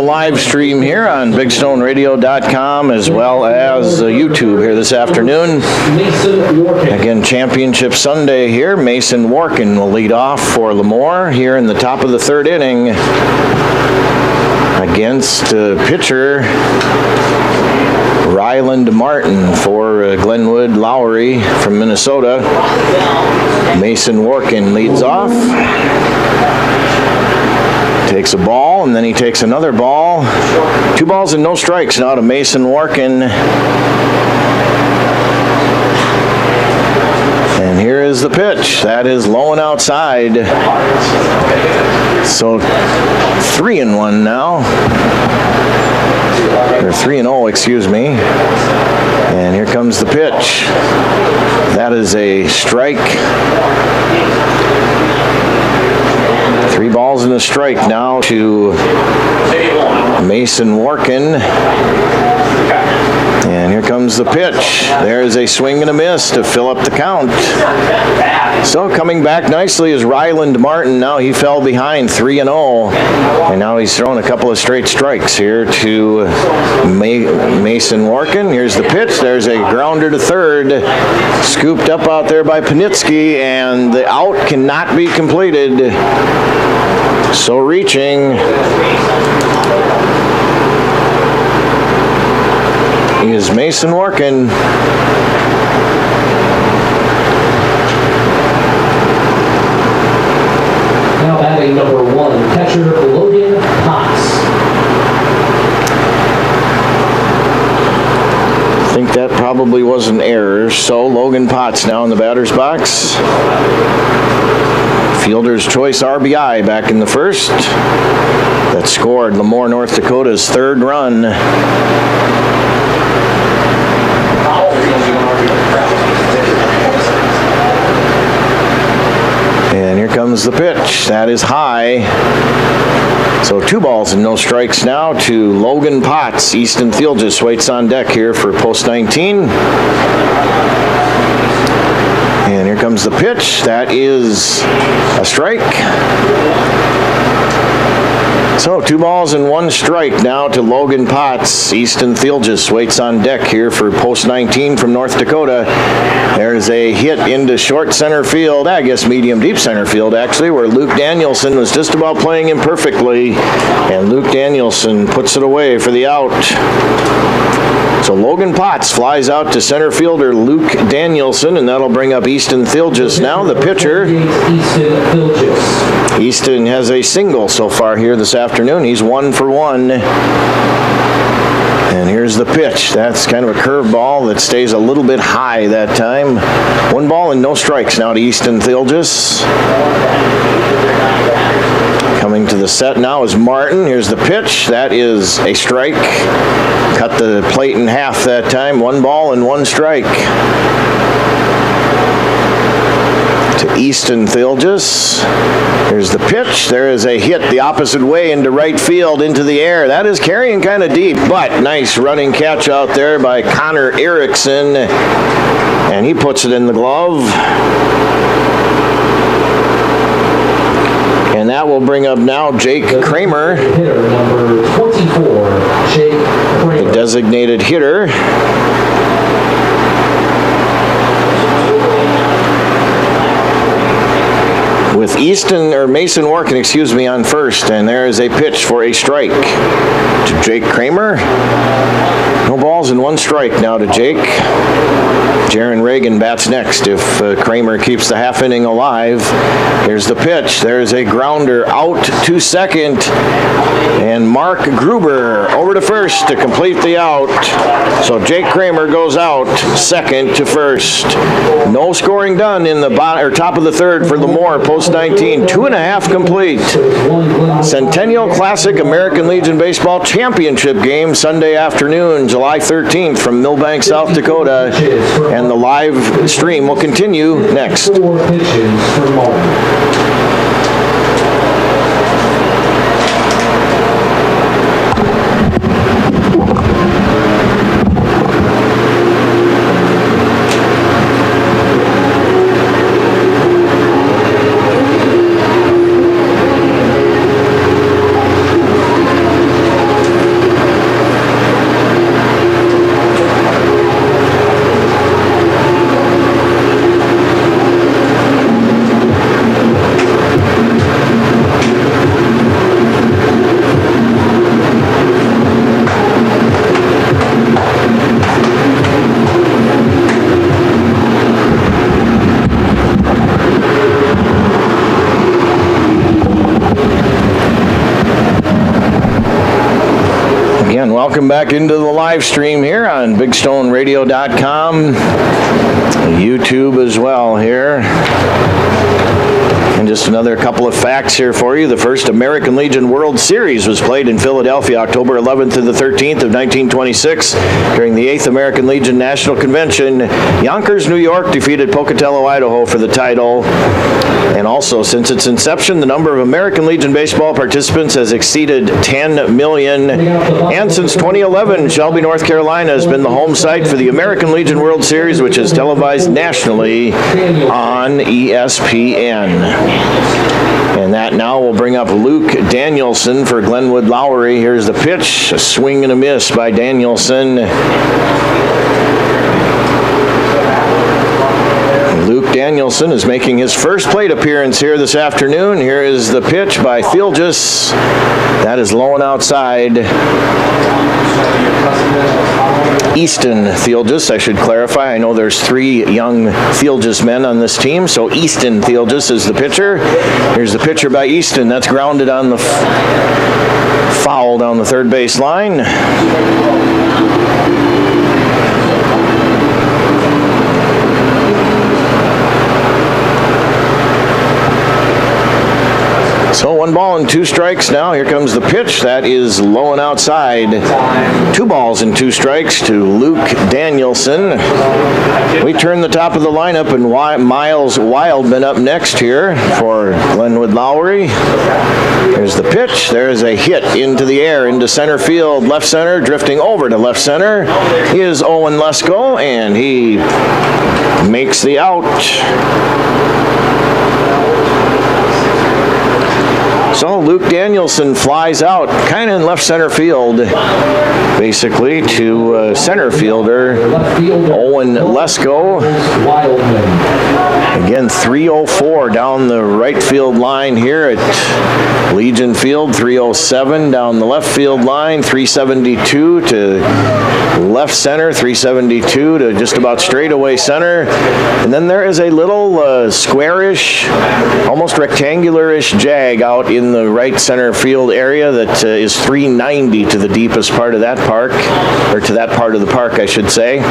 live stream here on BigStoneRadio.com as well as YouTube here this afternoon. Again, Championship Sunday here. Mason Warkin will lead off for Lemoore here in the top of the third inning against pitcher Ryland Martin for Glenwood Lowry from Minnesota. Mason Warkin leads off. Takes a ball, and then he takes another ball. 2 balls and no strikes now to Mason Warkin. And here is the pitch. That is low and outside. So 3-1 now. Or 3-0, excuse me. And here comes the pitch. That is a strike. 3 balls and a strike now to Mason Warkin. And here comes the pitch. There's a swing and a miss to fill up the count. So coming back nicely is Ryland Martin. Now he fell behind 3-0. And now he's thrown a couple of straight strikes here to Mason Warkin. Here's the pitch. There's a grounder to third. Scooped up out there by Panitsky, and the out cannot be completed. So reaching is Mason Warkin. Now batting number 1, catcher Logan Potts. I think that probably was an error. So Logan Potts now in the batter's box. Fielder's choice RBI back in the first. That scored Lemoore, North Dakota's 3rd run. And here comes the pitch. That is high. So 2 balls and no strikes now to Logan Potts. Easton Thielges waits on deck here for post 19. And here comes the pitch. That is a strike. So 2 balls and 1 strike now to Logan Potts. Easton Thielges waits on deck here for post 19 from North Dakota. There's a hit into short center field, I guess medium deep center field actually, where Luke Danielson was just about playing him perfectly. And Luke Danielson puts it away for the out. So Logan Potts flies out to center fielder Luke Danielson, and that'll bring up Easton Thielges now, the pitcher. Easton has a single so far here this afternoon. He's 1 for 1. And here's the pitch. That's kind of a curveball that stays a little bit high that time. 1 ball and no strikes now to Easton Thielges. Coming to the set now is Martin. Here's the pitch. That is a strike. Cut the plate in half that time. 1 ball and 1 strike. To Easton Thielges. Here's the pitch. There is a hit the opposite way into right field, into the air. That is carrying kind of deep, but nice running catch out there by Connor Erickson. And he puts it in the glove. And that will bring up now Jake Kramer, Hitter number 24, Jake Kramer. the designated hitter. With Mason Warkin, on first, and there is a pitch for a strike to Jake Kramer. No balls and 1 strike now to Jake. Jaron Reagan bats next if Kramer keeps the half inning alive. Here's the pitch. There's a grounder out to second, and Mark Gruber over to first to complete the out. So Jake Kramer goes out second to first. No scoring done in the top of the third for Lemoore post 19. 2.5 complete. Centennial Classic American Legion Baseball Championship game Sunday afternoon, July 13th from Milbank, South Dakota. And the live stream will continue next. 4 pitches for Martin. Again, welcome back into the live stream here on BigStoneRadio.com, YouTube as well here. And just another couple of facts here for you. The first American Legion World Series was played in Philadelphia October 11th to the 13th of 1926 during the 8th American Legion National Convention. Yonkers, New York defeated Pocatello, Idaho for the title. And also, since its inception, the number of American Legion baseball participants has exceeded 10 million. And since 2011, Shelby, North Carolina has been the home site for the American Legion World Series, which is televised nationally on ESPN. And that now will bring up Luke Danielson for Glenwood Lowry. Here's the pitch, a swing and a miss by Danielson. Luke Danielson is making his first plate appearance here this afternoon. Here is the pitch by Theelges. That is low and outside. Easton Theelges, I should clarify. I know there's 3 young Theelges men on this team, so Easton Theelges is the pitcher. Here's the pitcher by Easton. That's grounded on the foul down the third base line. So 1 ball and 2 strikes now. Here comes the pitch. That is low and outside. 2 balls and 2 strikes to Luke Danielson. We turn the top of the lineup, and Miles Wildman up next here for Glenwood Lowry. Here's the pitch. There's a hit into the air, into center field. Left center, drifting over to left center is Owen Lesko, and he makes the out. So Luke Danielson flies out kind of in left center field, basically, to center fielder Owen Lesko. Again, 304 down the right field line here at Legion Field, 307 down the left field line, 372 to left center, 372 to just about straightaway center. And then there is a little squarish, almost rectangular-ish jag out in the right center field area that is 390 to the deepest part of that park, or to that part of the park, I should say.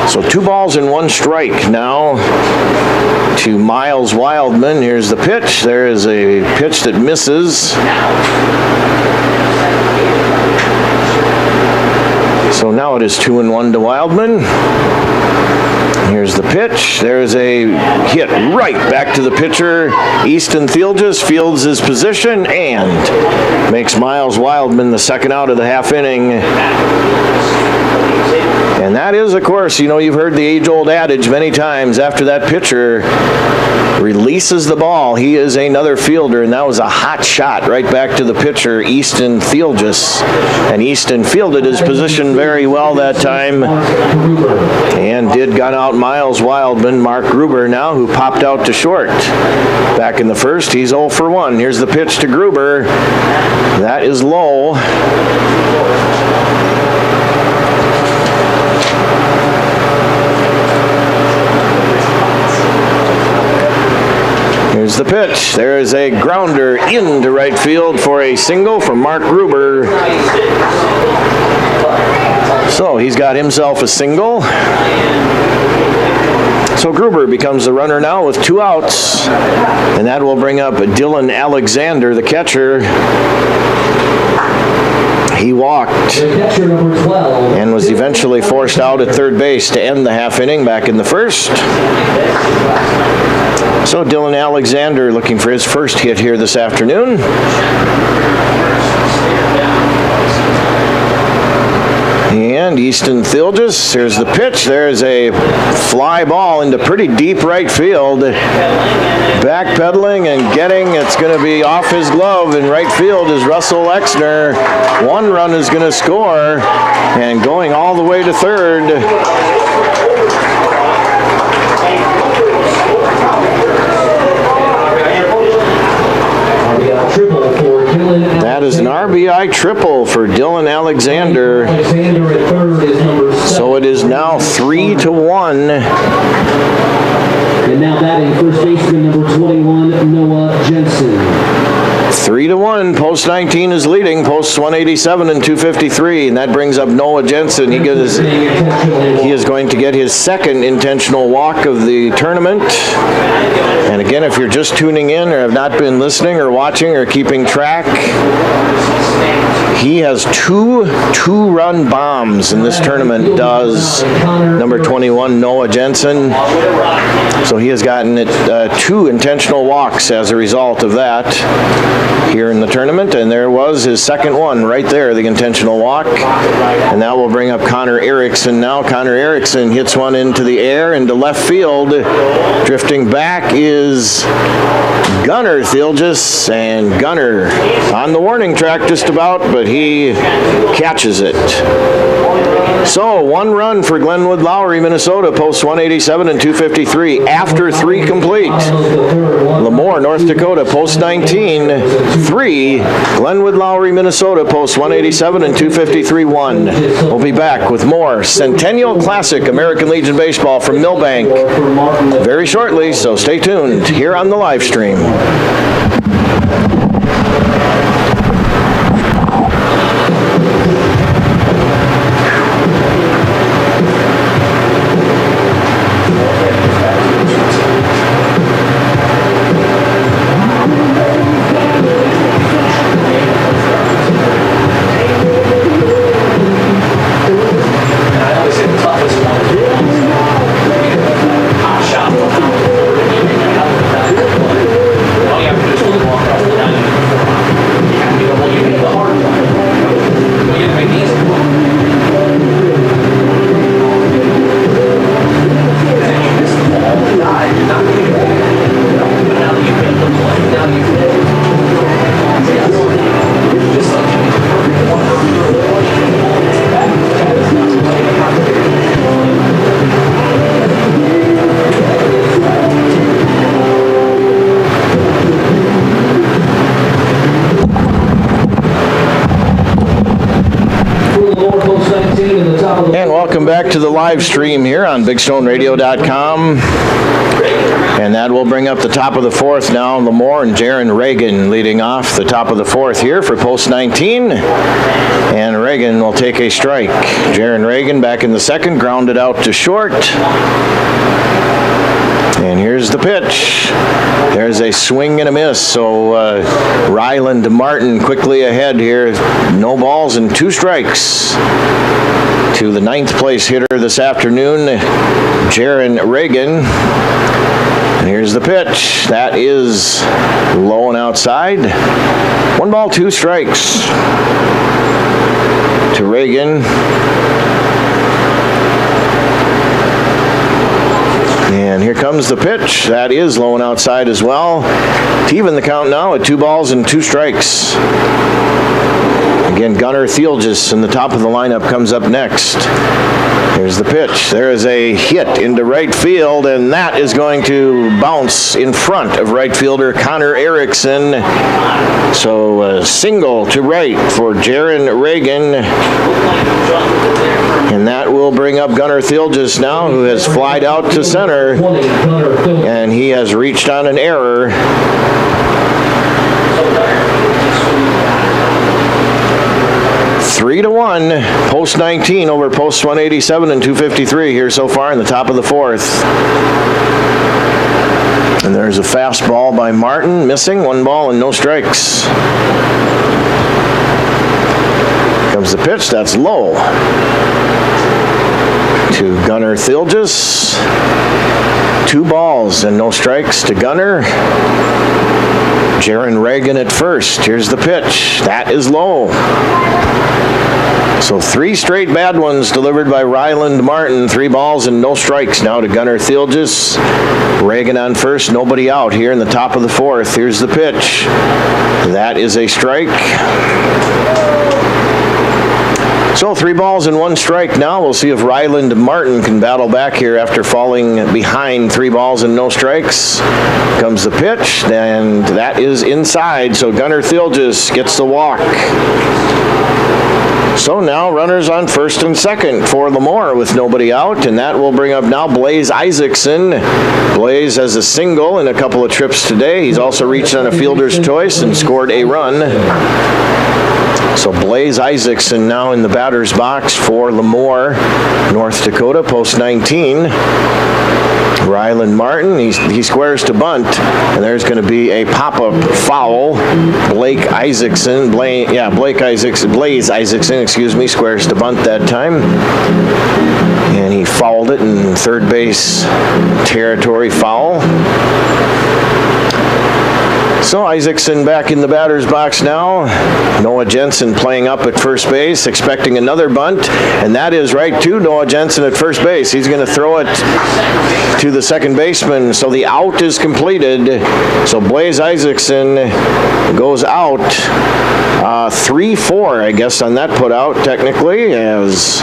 So 2 balls and 1 strike now to Miles Wildman. Here's the pitch. There is a pitch that misses. So now it is 2-1 to Wildman. Here's the pitch. There's a hit right back to the pitcher. Easton Theelges fields his position and makes Miles Wildman the second out of the half inning. And that is, of course, you know, you've heard the age-old adage many times, after that pitcher releases the ball, he is another fielder, and that was a hot shot right back to the pitcher, Easton Theelges. And Easton fielded his position very well that time and did gun out Miles Wildman. Mark Gruber now, who popped out to short. Back in the first, he's 0 for 1. Here's the pitch to Gruber. That is low. Here's the pitch. There is a grounder into right field for a single from Mark Gruber. So he's got himself a single. So Gruber becomes the runner now with 2 outs. And that will bring up Dylan Alexander, the catcher. He walked and was eventually forced out at third base to end the half inning back in the first. So Dylan Alexander looking for his first hit here this afternoon. And Easton Theelges, here's the pitch. There's a fly ball into pretty deep right field. Backpedaling and getting, it's going to be off his glove in right field is Russell Exner. 1 run is going to score, and going all the way to third. That is an RBI triple for Dylan Alexander. So it is now 3-1. And now batting first baseman number 21, Noah Jensen. 3-1. Post 19 is leading. Posts 187 and 253, and that brings up Noah Jensen. He is going to get his second intentional walk of the tournament. And again, if you're just tuning in or have not been listening or watching or keeping track, he has two-run bombs in this tournament, does number 21, Noah Jensen. So he has gotten 2 intentional walks as a result of that here in the tournament, and there was his second one right there, the intentional walk. And that will bring up Connor Erickson now. Connor Erickson hits one into the air into left field. Drifting back is Gunnar Thilgis, and Gunnar on the warning track just about, but he catches it. So 1 run for Glenwood Lowry, Minnesota, posts 187 and 253 after 3 complete. Lemoore, North Dakota, post 19, 3. Glenwood Lowry, Minnesota, posts 187 and 253-1. We'll be back with more Centennial Classic American Legion Baseball from Milbank very shortly, so stay tuned here on the live stream. And welcome back to the live stream here on BigStoneRadio.com. And that will bring up the top of the 4th now. Lemoore and Jaron Reagan leading off the top of the 4th here for post 19. And Reagan will take a strike. Jaron Reagan back in the 2nd, grounded out to short. And here's the pitch. There's a swing and a miss. So Ryland Martin quickly ahead here. No balls and 2 strikes to the 9th place hitter this afternoon, Jaron Reagan. And here's the pitch. That is low and outside. 1 ball, 2 strikes to Reagan. And here comes the pitch. That is low and outside as well. To even the count now at 2 balls and 2 strikes. Again, Gunnar Thilgis in the top of the lineup comes up next. Here's the pitch. There is a hit into right field, and that is going to bounce in front of right fielder Connor Erickson. So a single to right for Jaron Reagan. And that will bring up Gunnar Thilgis now, who has flied out to center. And he has reached on an error. Three to 1, post 19 over post 187 and 253 here so far in the top of the 4th. And there's a fastball by Martin, missing, 1 ball and no strikes. Comes the pitch, that's low. To Gunnar Thilgis. 2 balls and no strikes to Gunnar. Jaron Reagan at first. Here's the pitch. That is low. So 3 straight bad ones delivered by Ryland Martin. 3 balls and no strikes now to Gunnar Thilgis. Reagan on first, nobody out here in the top of the 4th. Here's the pitch. That is a strike. So 3 balls and 1 strike now. We'll see if Ryland Martin can battle back here after falling behind 3 balls and no strikes. Comes the pitch, and that is inside. So Gunnar Thilgis gets the walk. So now runners on first and second for Lemoore with nobody out, and that will bring up now Blaze Isaacson. Blaze has a single in a couple of trips today. He's also reached on a fielder's choice and scored a run. So Blaze Isaacson now in the batter's box for Lemoore, North Dakota, post 19. Ryland Martin, he squares to bunt, and there's going to be a pop-up foul. Blaze Isaacson, squares to bunt that time. And he fouled it in third base territory, foul. So Isaacson back in the batter's box now. Noah Jensen playing up at first base, expecting another bunt, and that is right to Noah Jensen at first base. He's going to throw it to the second baseman, so the out is completed. So Blaze Isaacson goes out 3-4, I guess, on that put out technically, as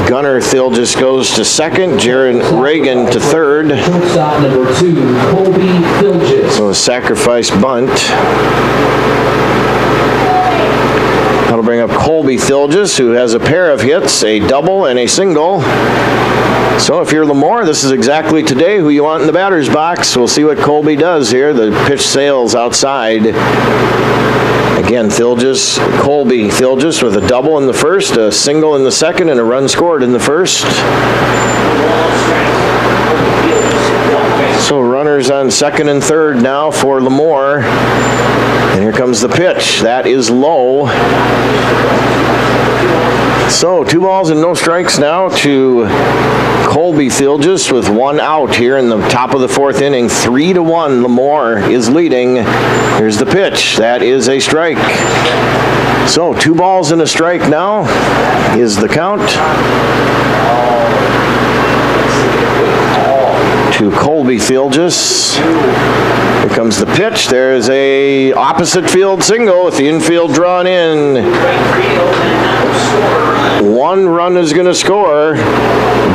Gunnar Thilgis goes to second, Jaron Reagan to third. Shortstop number 2, Colby Thilgis. So a sacrifice bunt. That'll bring up Colby Thilgis, who has a pair of hits, a double and a single. So if you're Lemoore, this is exactly today who you want in the batter's box. We'll see what Colby does here. The pitch sails outside. Again, Colby Thilgis with a double in the first, a single in the second, and a run scored in the first. So runners on second and third now for Lemoore. And here comes the pitch. That is low. So 2 balls and no strikes now to Colby Thilgis with 1 out here in the top of the 4th inning. 3-1, Lemoore is leading. Here's the pitch. That is a strike. So 2 balls and a strike now is the count to Colby Thilgis. Here comes the pitch. There's a opposite field single with the infield drawn in. 1 run is going to score.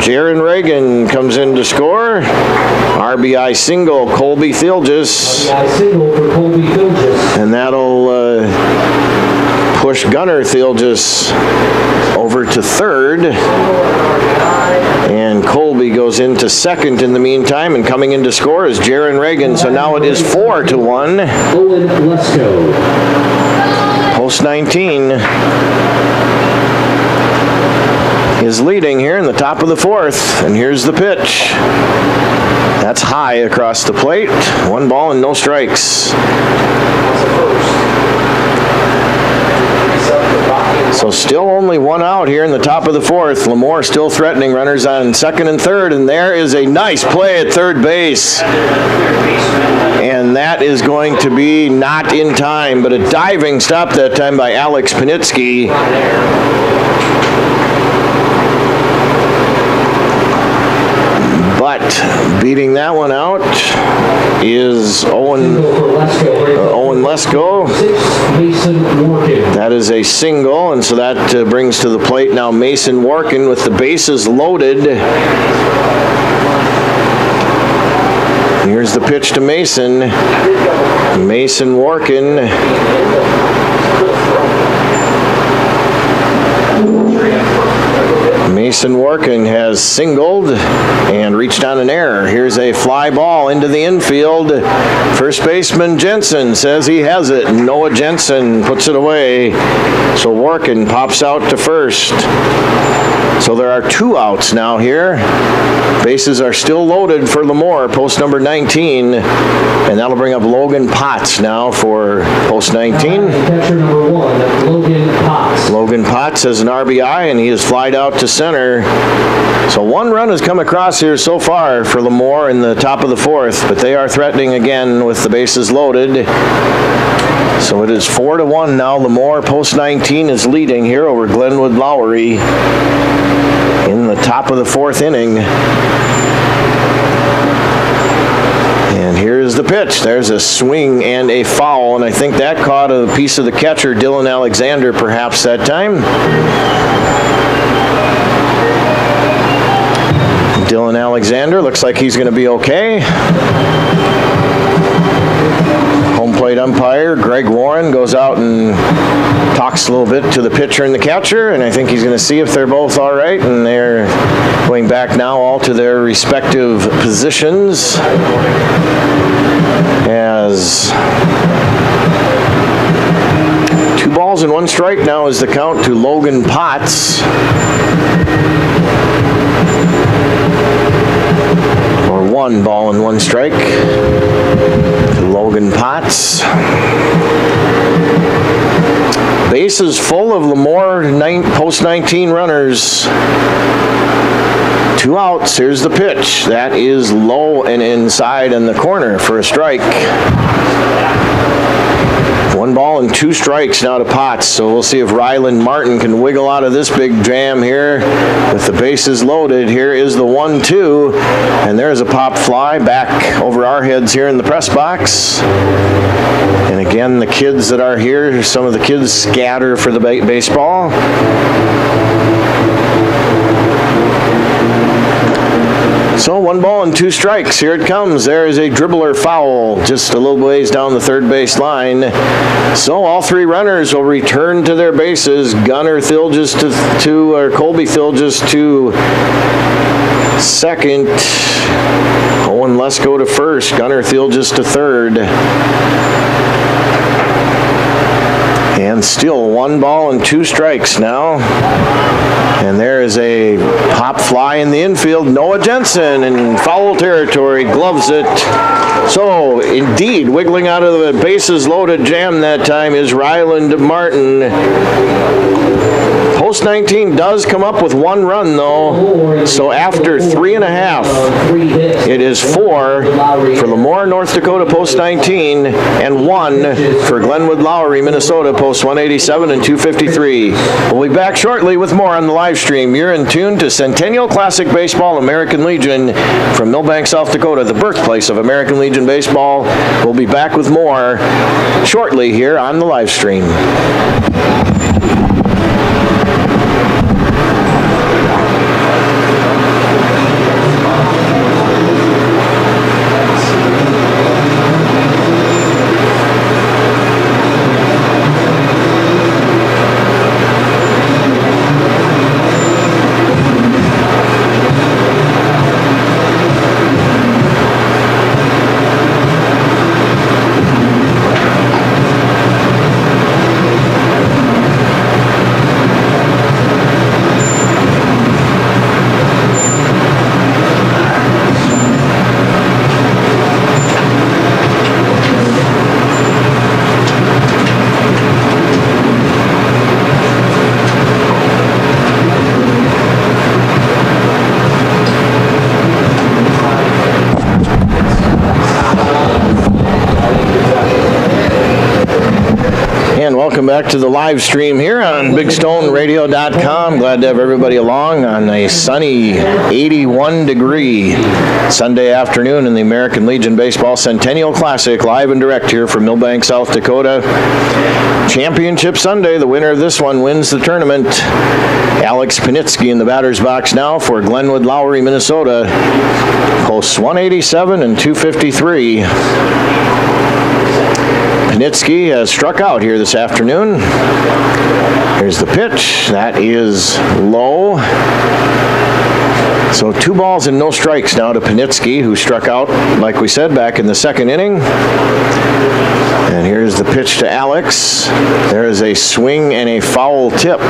Jaron Reagan comes in to score. RBI single, Colby Thilgis. RBI single for Colby Thilgis. And that'll push Gunnar Thilgis over to third. And Colby goes into second in the meantime, and coming in to score is Jaron Reagan. So now it is 4-1. Owen Lesko. Post 19 is leading here in the top of the 4th, and here's the pitch. That's high across the plate. 1 ball and no strikes. So still only 1 out here in the top of the 4th. Lemoore still threatening, runners on second and third, and there is a nice play at third base. And that is going to be not in time, but a diving stop that time by Alex Panitsky. But beating that one out is Owen Lesko. That is a single, and so that brings to the plate now Mason Workin with the bases loaded. Here's the pitch to Mason. Mason Workin. Mason Workin has singled and reached on an error. Here's a fly ball into the infield. First baseman Jensen says he has it. Noah Jensen puts it away. So Workin pops out to first. So there are 2 outs now here. Bases are still loaded for Lemoore, post number 19. And that'll bring up Logan Potts now for post 19. Catcher number 1, Logan Potts. Logan Potts has an RBI, and he is flied out to center. So 1 run has come across here so far for Lemoore in the top of the 4th, but they are threatening again with the bases loaded. So it is 4-1 now. Lemoore, post 19, is leading here over Glenwood Lowry in the top of the 4th inning. And here's the pitch. There's a swing and a foul, and I think that caught a piece of the catcher, Dylan Alexander, perhaps that time. Dylan Alexander looks like he's going to be okay. Home plate plate umpire, Greg Warren, goes out and talks a little bit to the pitcher and the catcher, and I think he's going to see if they're both all right, and they're going back now all to their respective positions as 2 balls and 1 strike now is the count to Logan Potts. Or 1 ball and 1 strike to Logan Potts. Bases full of Lemoore post 19 runners. 2 outs. Here's the pitch. That is low and inside in the corner for a strike. 1 ball and 2 strikes now to Potts. So we'll see if Ryland Martin can wiggle out of this big jam here with the bases loaded. Here is the 1-2, and there's a pop fly back over our heads here in the press box. And again, the kids that are here, some of the kids scatter for the baseball. So 1 ball and 2 strikes. Here it comes. There is a dribbler foul just a little ways down the third base line. So all 3 runners will return to their bases. Gunnar Thilges or Colby Thilges to second. Owen Lesko to first. Gunnar Thilges to third. And still 1 ball and 2 strikes now. And there is a pop fly in the infield. Noah Jensen in foul territory, gloves it. So, indeed, wiggling out of the bases loaded jam that time is Ryland Martin. Post 19 does come up with 1 run, though. So after 3.5, it is 4 for Lemoore, North Dakota, post 19, and 1 for Glenwood Lowry, Minnesota, post 187 and 253. We'll be back shortly with more on the live stream. You're in tune to Centennial Classic Baseball, American Legion from Milbank, South Dakota, the birthplace of American Legion Baseball. We'll be back with more shortly here on the live stream. Welcome back to the live stream here on BigStoneRadio.com. Glad to have everybody along on a sunny 81-degree Sunday afternoon in the American Legion Baseball Centennial Classic, live and direct here from Milbank, South Dakota. Championship Sunday. The winner of this one wins the tournament. Alex Panitsky in the batter's box now for Glenwood Lowry, Minnesota. Posts 187 and 253. Panitsky has struck out here this afternoon. Here's the pitch. That is low. So 2 balls and no strikes now to Panitsky, who struck out, like we said, back in the second inning. And here's the pitch to Alex. There is a swing and a foul tip.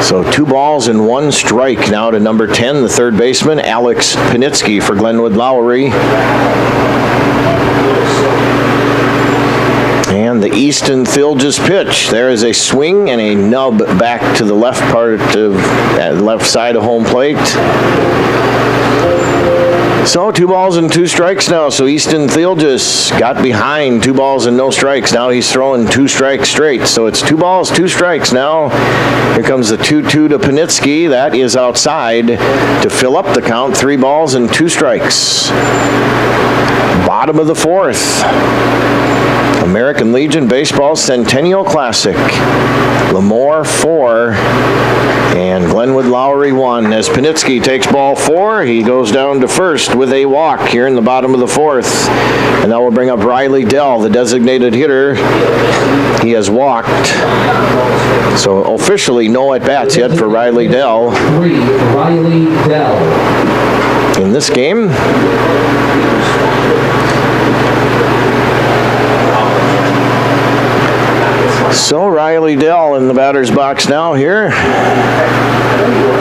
So 2 balls and 1 strike now to number 10, the third baseman, Alex Panitsky for Glenwood Lowry. And the Easton Thilges pitch. There is a swing and a nub back to the left part of left side of home plate. So 2 balls and 2 strikes now. So Easton Thilges got behind 2 balls and no strikes. Now he's throwing 2 strikes straight. So it's 2 balls, 2 strikes now. Here comes the 2-2 to Panitsky. That is outside to fill up the count. 3 balls and 2 strikes. Bottom of the 4th. American Legion Baseball Centennial Classic. Lemoore 4, And Glenwood Lowry 1 as Panitsky takes ball 4. He goes down to first with a walk here in the bottom of the 4th. And that will bring up Riley Dell, the designated hitter. He has walked. So officially no at-bats yet for Riley Dell. 3, Riley Dell. In this game. So Riley Dell in the batter's box now here.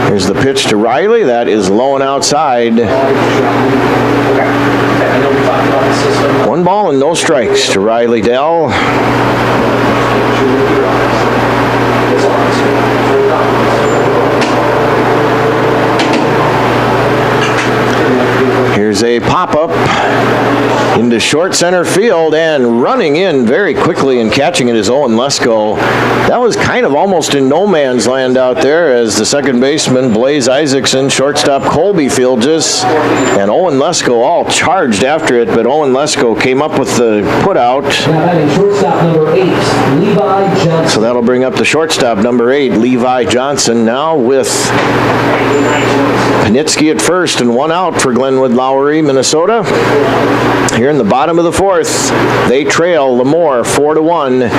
Here's the pitch to Riley. That is low and outside. 1 ball and no strikes to Riley Dell. Here's a pop-up into short center field, and running in very quickly and catching it is Owen Lesko. That was kind of almost in no man's land out there as the second baseman Blaze Isaacson, shortstop Colby Fieldges, and Owen Lesko all charged after it, but Owen Lesko came up with the put out. Shortstop number 8, Levi Johnson. So that'll bring up the shortstop number 8, Levi Johnson, now with Panitsky at first and 1 out for Glenwood Lowry, Minnesota. Here in the bottom of the 4th, they trail Lemoore 4-1.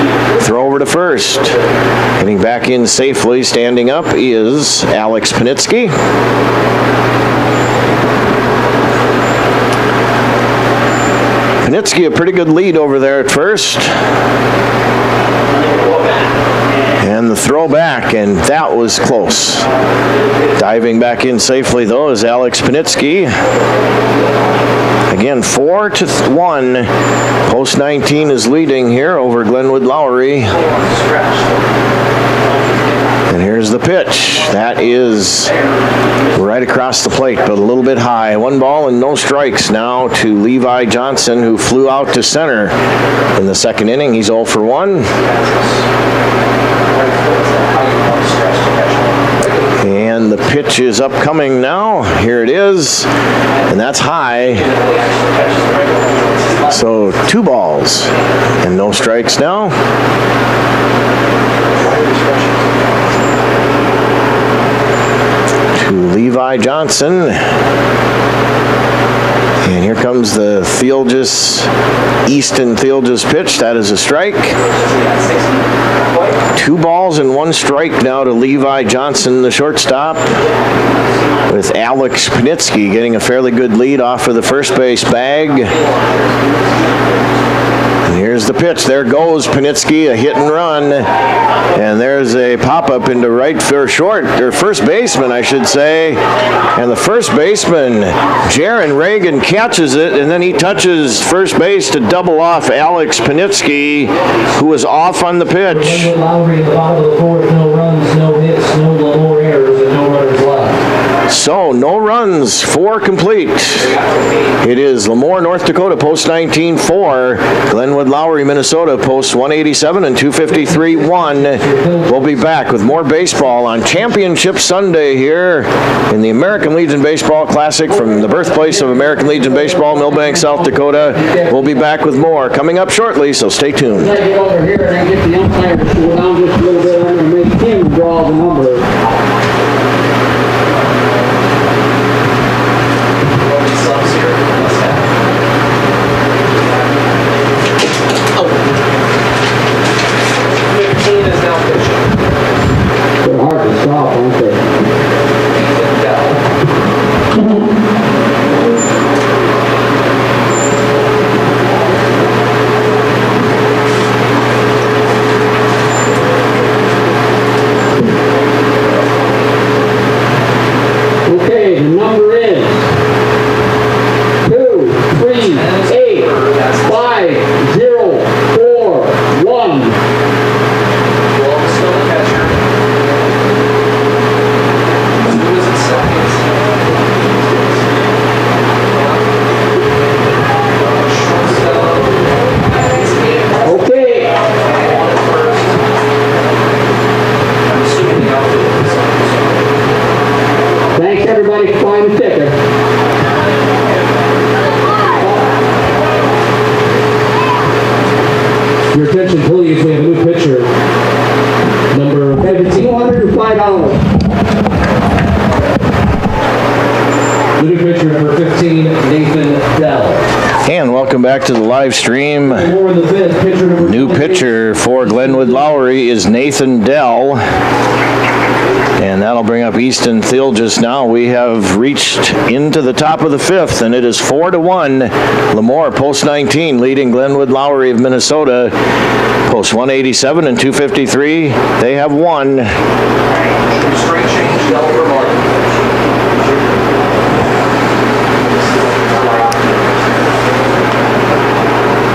Throw over to first. Getting back in safely, standing up is Alex Panitsky. Panitsky a pretty good lead over there at first. And the throw back, and that was close. Diving back in safely, though, is Alex Panitsky. Again, 4-1. Post 19 is leading here over Glenwood Lowry. And here's the pitch. That is right across the plate, but a little bit high. 1 ball and no strikes now to Levi Johnson, who flew out to center in the second inning. He's 0 for 1. And the pitch is upcoming now. Here it is. And that's high. So 2 balls and no strikes now. To Levi Johnson. And here comes the Easton Fieldges pitch. That is a strike. 2 balls and 1 strike now to Levi Johnson, the shortstop, with Alex Panitsky getting a fairly good lead off of the first base bag. And here's the pitch. There goes Panitsky, a hit and run. And there's a pop-up into first baseman, I should say. And the first baseman, Jaron Reagan, catches it, and then he touches first base to double off Alex Panitsky, who was off on the pitch. Lowry in the bottom of the 4th, no runs, no hits, no Lemoore errors, and no runners left. So, no runs, 4 complete. It is Lemoore, North Dakota, post 19-4. Glenwood Lowry, Minnesota, post 187 and 253-1. We'll be back with more baseball on Championship Sunday here in the American Legion Baseball Classic from the birthplace of American Legion Baseball, Milbank, South Dakota. We'll be back with more coming up shortly, so stay tuned. I get over here and I get the umpire to slow down just a little bit. I'm going to make him draw the number. They're hard to stop, aren't they? Okay, the number is 2, 3, 8, 5, 0, 4, 1. Thanks everybody for buying the ticket. Your attention please, we have a new pitcher. Number $1,505. welcome back to the live stream. Lamore in the fifth, pitcher number New 28. pitcher for Glenwood Lowry is Nathan Dell. And that'll bring up Easton Thilgis now. We have reached into the top of the fifth, and it is 4-1. Lamore, post 19, leading Glenwood Lowry of Minnesota. Post 187 and 253. They have won. Straight change, Dell for Martin.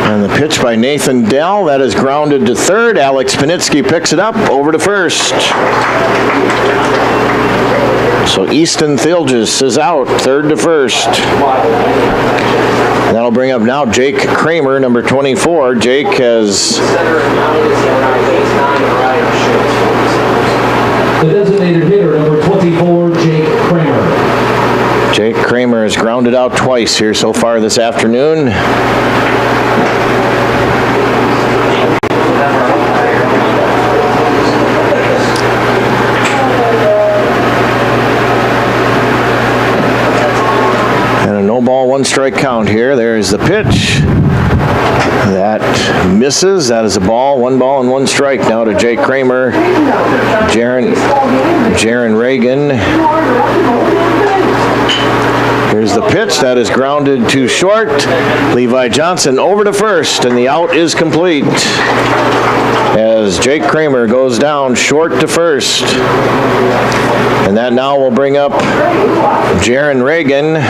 And the pitch by Nathan Dell, that is grounded to third. Alex Panitsky picks it up over to first. So Easton Thilgis is out, third to first. That'll bring up now Jake Kramer, number 24. Jake has... The designated hitter, number 24, Jake Kramer. Jake Kramer has grounded out twice here so far this afternoon. No ball, one strike count here. There's the pitch. That misses. That is a ball. 1 ball and 1 strike now to Jake Kramer. Jaron Reagan. Here's the pitch. That is grounded to short. Levi Johnson over to first, and the out is complete. As Jake Kramer goes down short to first. And that now will bring up Jaron Reagan.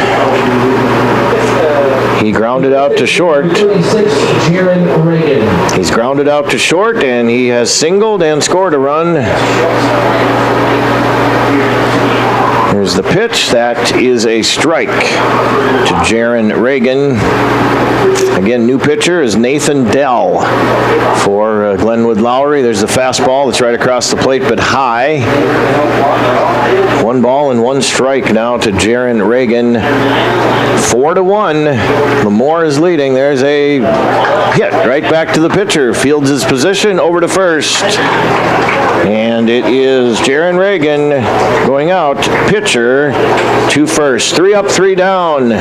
He grounded out to short. 36, Jaron Reagan. He's grounded out to short, and he has singled and scored a run. Here's the pitch. That is a strike to Jaron Reagan. Again, new pitcher is Nathan Dell for Glenwood Lowry. There's the fastball that's right across the plate, but high. 1 ball and 1 strike now to Jaron Reagan. 4-1. Lamore is leading. There's a hit right back to the pitcher. Fields his position over to first. And it is Jaron Reagan going out, pitcher to first. 3 up, 3 down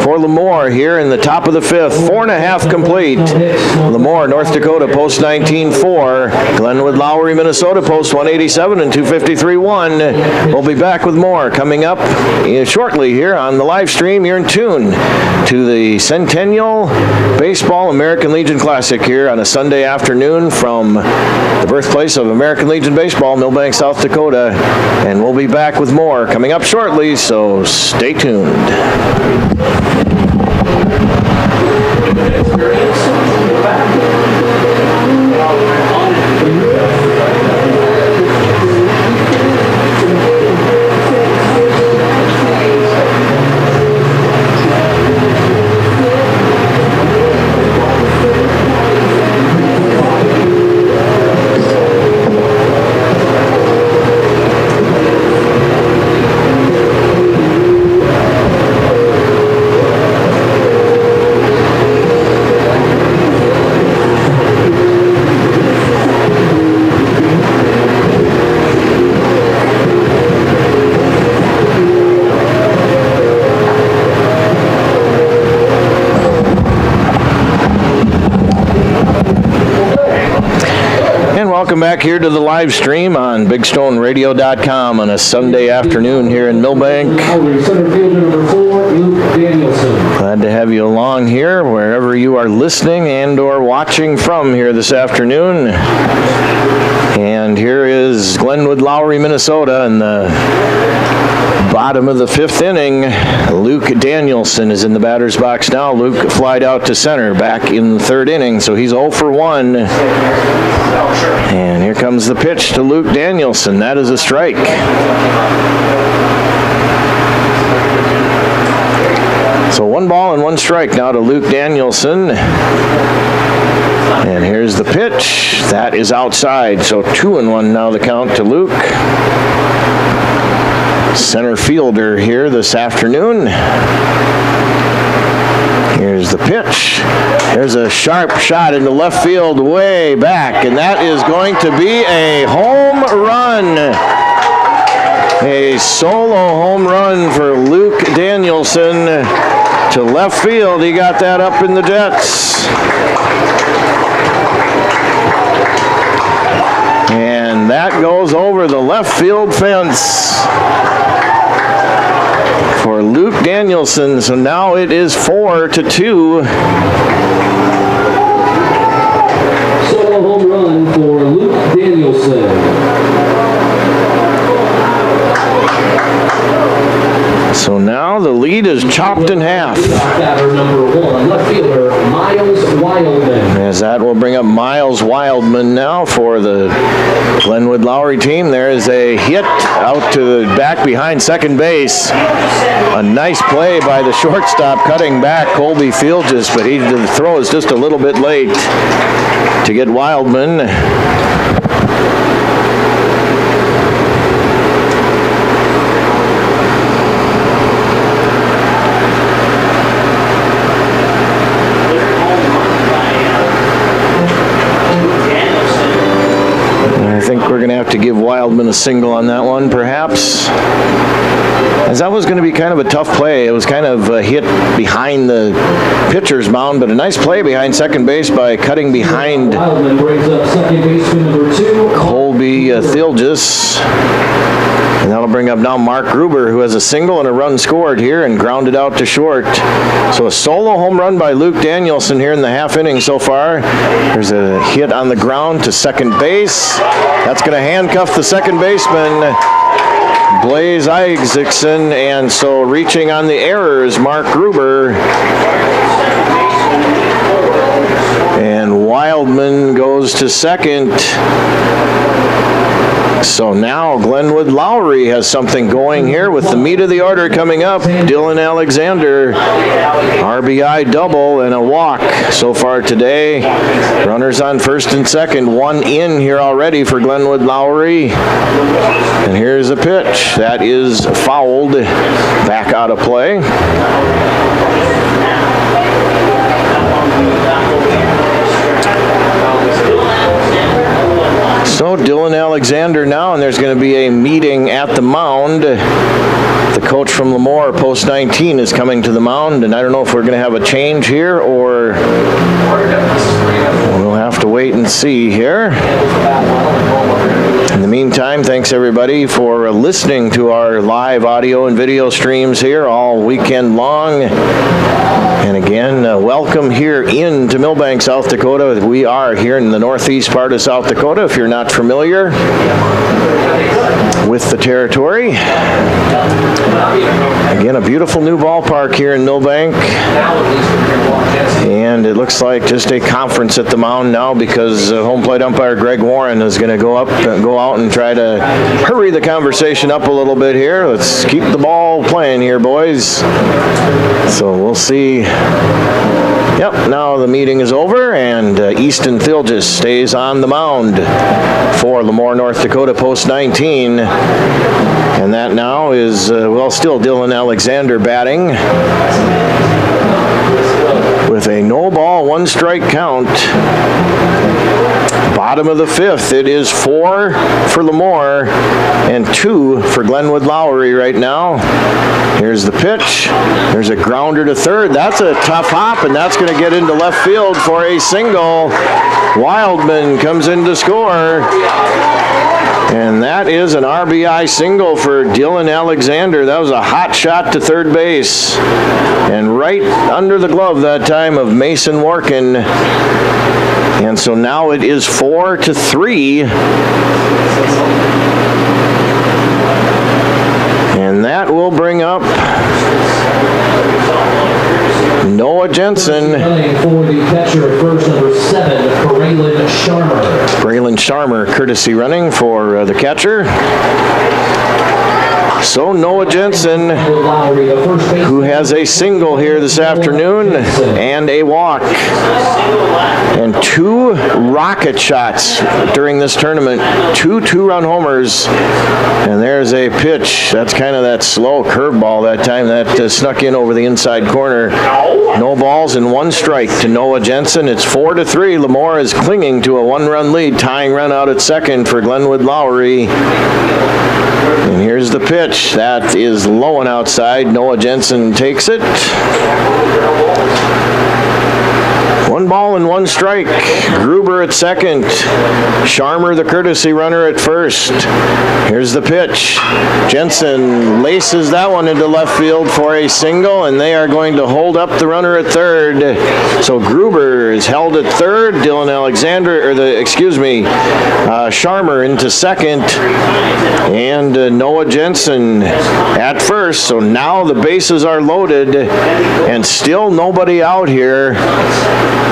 for Lamore here in the top of the fifth. 4.5 complete. Lamore, North Dakota, post 19-4. Glenwood Lowry, Minnesota, post 187 and 253-1. We'll be back with more coming up shortly here on the live stream. You're in tune to the Centennial Baseball American Legion Classic here on a Sunday afternoon from the birthplace of American Legion Baseball, Milbank, South Dakota. And we'll be back with more coming up shortly, so stay tuned. Welcome back here to the live stream on BigStoneRadio.com on a Sunday afternoon here in Milbank. Center fielder number 4, Luke Danielson. Glad to have you along here wherever you are listening and or watching from here this afternoon. And here is Glenwood Lowry, Minnesota in the bottom of the 5th inning. Luke Danielson is in the batter's box now. Luke flied out to center back in the 3rd inning, so he's 0 for 1. And here comes the pitch to Luke Danielson. That is a strike. So 1 ball and 1 strike now to Luke Danielson. And here's the pitch. That is outside. So 2-1 now the count to Luke. Center fielder here this afternoon. Here's the pitch. There's a sharp shot into left field way back, and that is going to be a home run. A solo home run for Luke Danielson. to left field. He got that up in the Jets. And that goes over the left field fence for Luke Danielson. So now it is 4-2. Solo home run for Luke Danielson. So now the lead is chopped in half. Batter number 1, left fielder Miles Wildman. As that will bring up Miles Wildman now for the Glenwood Lowry team. There is a hit out to the back behind second base. A nice play by the shortstop cutting back, Colby Fieldges, but the throw is just a little bit late to get Wildman. I think we're going to have to give Wildman a single on that one, perhaps. As that was going to be kind of a tough play. It was kind of a hit behind the pitcher's mound, but a nice play behind second base by cutting behind Wildman brings up second baseman number 2, Colby Fieldges. And that'll bring up now Mark Gruber, who has a single and a run scored here and grounded out to short. So a solo home run by Luke Danielson here in the half inning so far. There's a hit on the ground to second base. That's going to handcuff the second baseman, Blaze Isaacson, and so reaching on the errors, Mark Gruber. And Wildman goes to second. So now Glenwood Lowry has something going here with the meat of the order coming up. Dylan Alexander, RBI double and a walk so far today. Runners on first and second, one in here already for Glenwood Lowry. And here's a pitch that is fouled, back out of play. So Dylan Alexander now, and there's going to be a meeting at the mound. The coach from Lemoore, post 19, is coming to the mound, and I don't know if we're going to have a change here or we'll have to wait and see here. In the meantime, thanks everybody for listening to our live audio and video streams here all weekend long. And again, welcome here into Milbank, South Dakota. We are here in the northeast part of South Dakota, if you're not familiar with the territory. Again, a beautiful new ballpark here in Milbank. And it looks like just a conference at the mound now because home plate umpire Greg Warren is going to go out and try to hurry the conversation up a little bit here. Let's keep the ball playing here, boys. So we'll see. Yep, now the meeting is over, and Easton Fieldges stays on the mound for Lemoore, North Dakota, post 19. And that now is, still Dylan Alexander batting with a no ball, one strike count. Bottom of the fifth, it is 4 for Lemoore and 2 for Glenwood Lowry right now. Here's the pitch. There's a grounder to third. That's a tough hop, and that's going to get into left field for a single. Wildman comes in to score. And that is an RBI single for Dylan Alexander. That was a hot shot to third base. And right under the glove that time of Mason Workin. And so now it is 4-3. And that will bring up Noah Jensen. For the catcher at first, number 7, Braylon Sharmer. Braylon Sharmer, courtesy running for the catcher. So Noah Jensen, who has a single here this afternoon and a walk. And 2 rocket shots during this tournament. 2 two-run homers. And there's a pitch. That's kind of that slow curveball that time that snuck in over the inside corner. No balls and 1 strike to Noah Jensen. It's 4-3. Lemoore is clinging to a 1-run lead, tying run out at second for Glenwood Lowry. And here's the pitch. pitch. That is low and outside. Noah Jensen takes it. 1 ball and 1 strike. Gruber at second. Sharmer, the courtesy runner, at first. Here's the pitch. Jensen laces that one into left field for a single, and they are going to hold up the runner at third. So Gruber is held at third. Sharmer into second, and Noah Jensen at first. So now the bases are loaded, and still nobody out here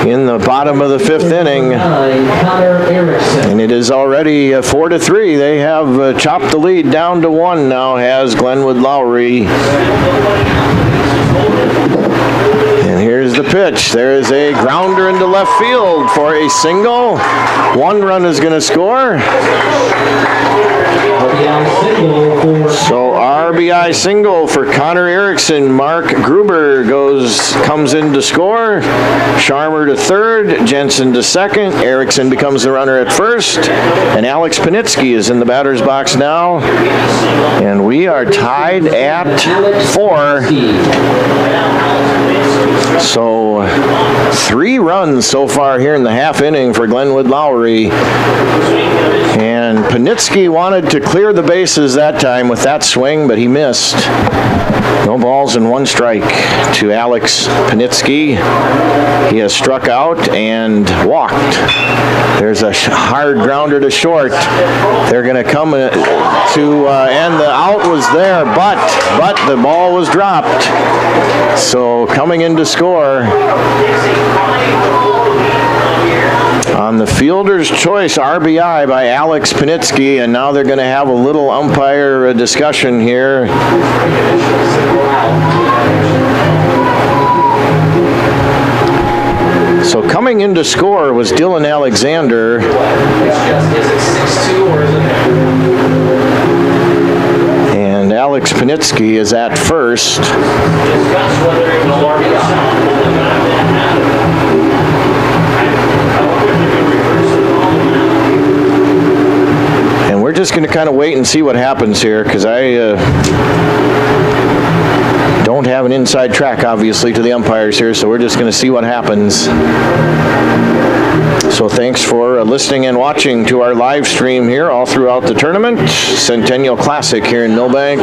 in the bottom of the 5th inning, and it is already 4-3. They have chopped the lead down to 1 now, has Glenwood Lowry. And here's the pitch. There is a grounder into left field for a single. 1 run is going to score. So RBI single for Connor Erickson. Mark Gruber comes in to score. Sharmer to third, Jensen to second. Erickson becomes the runner at first, and Alex Panitsky is in the batter's box now. And we are tied at 4. So 3 runs so far here in the half inning for Glenwood Lowry. And Panitsky wanted to clear the bases that time with that swing, but he missed. No balls and 1 strike to Alex Panitsky. He has struck out and walked. There's a hard grounder to short. They're going to come and the out was there, but the ball was dropped. So coming in to score on the fielder's choice RBI by Alex Panitsky, and now they're going to have a little umpire discussion here. So coming in to score was Dylan Alexander. And Alex Panitsky is at first. And we're just going to kind of wait and see what happens here, because I don't have an inside track, obviously, to the umpires here, so we're just going to see what happens. So thanks for listening and watching to our live stream here all throughout the tournament. Centennial Classic here in Milbank.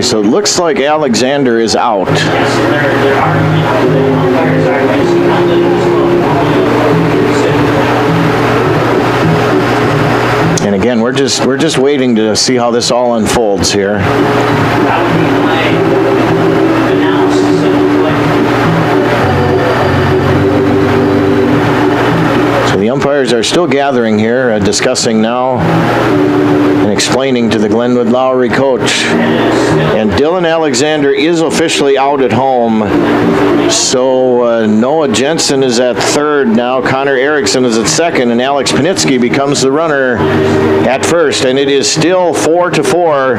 So it looks like Alexander is out. And again, we're just waiting to see how this all unfolds here. So the umpires are still gathering here, discussing now and explaining to the Glenwood Lowry coach. And Dylan Alexander is officially out at home. So Noah Jensen is at third now. Connor Erickson is at second, and Alex Panitsky becomes the runner at first. And it is still 4-4.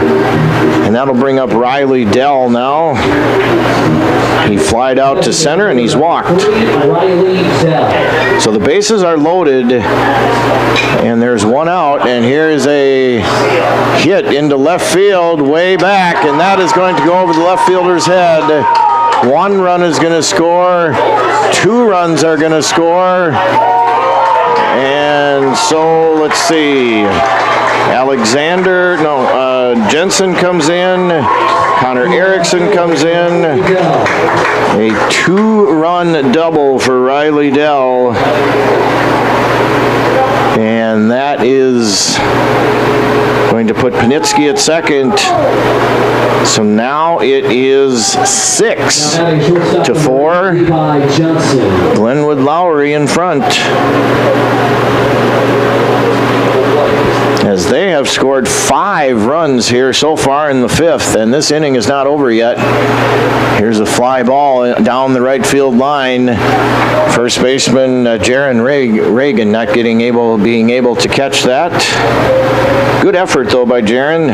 And that'll bring up Riley Dell now. He flied out to center and he's walked. So the bases are loaded, and there's 1 out, and here's a hit into left field way back, and that is going to go over the left fielder's head. 1 run is going to score, 2 runs are going to score, and so let's see. Jensen comes in, Connor Erickson comes in, a 2-run double for Riley Dell, and that is going to put Panitsky at second. So now it is 6-4. Glenwood Lowry in front. as they have scored 5 runs here so far in the 5th, and this inning is not over yet. Here's a fly ball down the right field line. First baseman Jaron Reagan not being able to catch that. Good effort though by Jaron.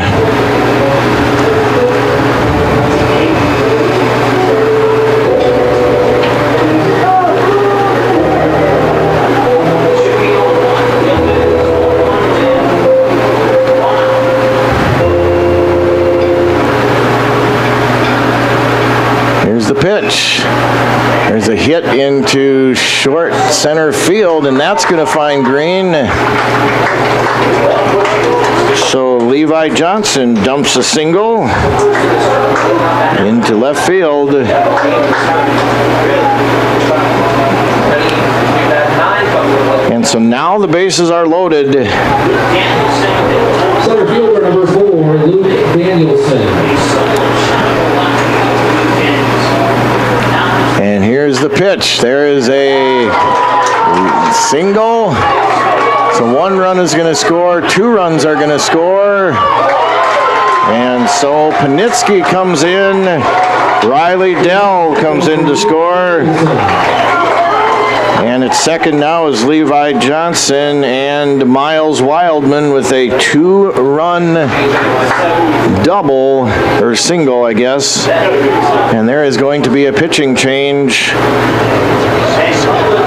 The pitch. There's a hit into short center field, and that's going to find Green. So Levi Johnson dumps a single into left field. And so now the bases are loaded. Center fielder number 4, Luke Danielson. And here's the pitch. There is a single. So 1 run is going to score. 2 runs are going to score. And so Panitsky comes in. Riley Dell comes in to score. And at second now is Levi Johnson and Miles Wildman with a 2-run double, or single, I guess. And there is going to be a pitching change.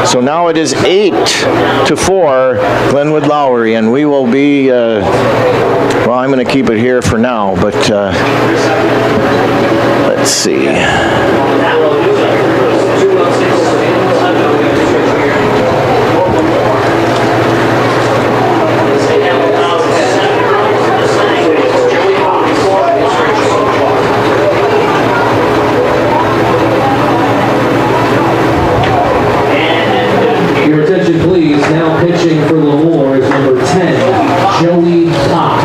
So now it is 8-4 Glenwood Lowry, and we will be, well, I'm going to keep it here for now, but let's see. Please, now pitching for Lemoore is number 10, Joey Cox.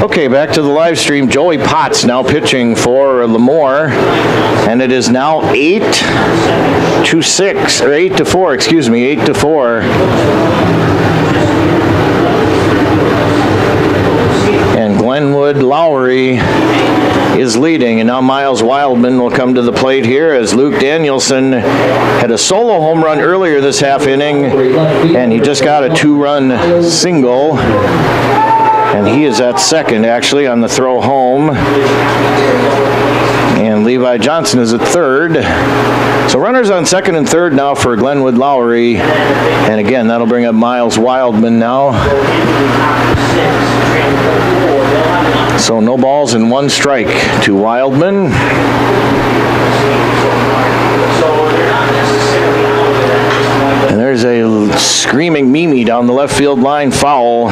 Okay, back to the live stream. Joey Potts now pitching for Lemoore, and it is now 8-6, or 8-4, excuse me, 8-4. And Glenwood Lowry is leading, and now Miles Wildman will come to the plate here as Luke Danielson had a solo home run earlier this half inning, and he just got a 2-run single. And he is at second, actually, on the throw home. And Levi Johnson is at third. So runners on second and third now for Glenwood Lowry. And again, that'll bring up Miles Wildman now. So no balls and 1 strike to Wildman. And there's a screaming Mimi down the left field line, foul.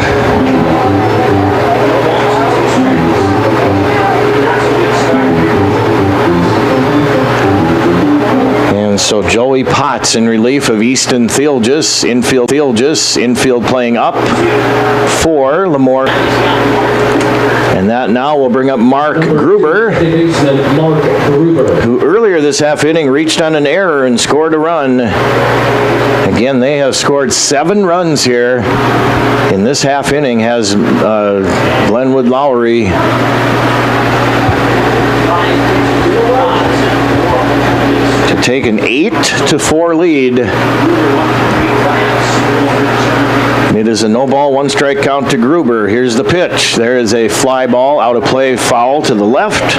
And And so Joey Potts in relief of Easton Theolgis, infield playing up for Lemoore. And that now will bring up Mark Gruber, who earlier this half inning reached on an error and scored a run. Again, they have scored 7 runs here in this half inning, has Glenwood Lowry to take an 8-4 lead. It is a no ball, 1 strike count to Gruber. Here's the pitch. There is a fly ball, out of play, foul to the left.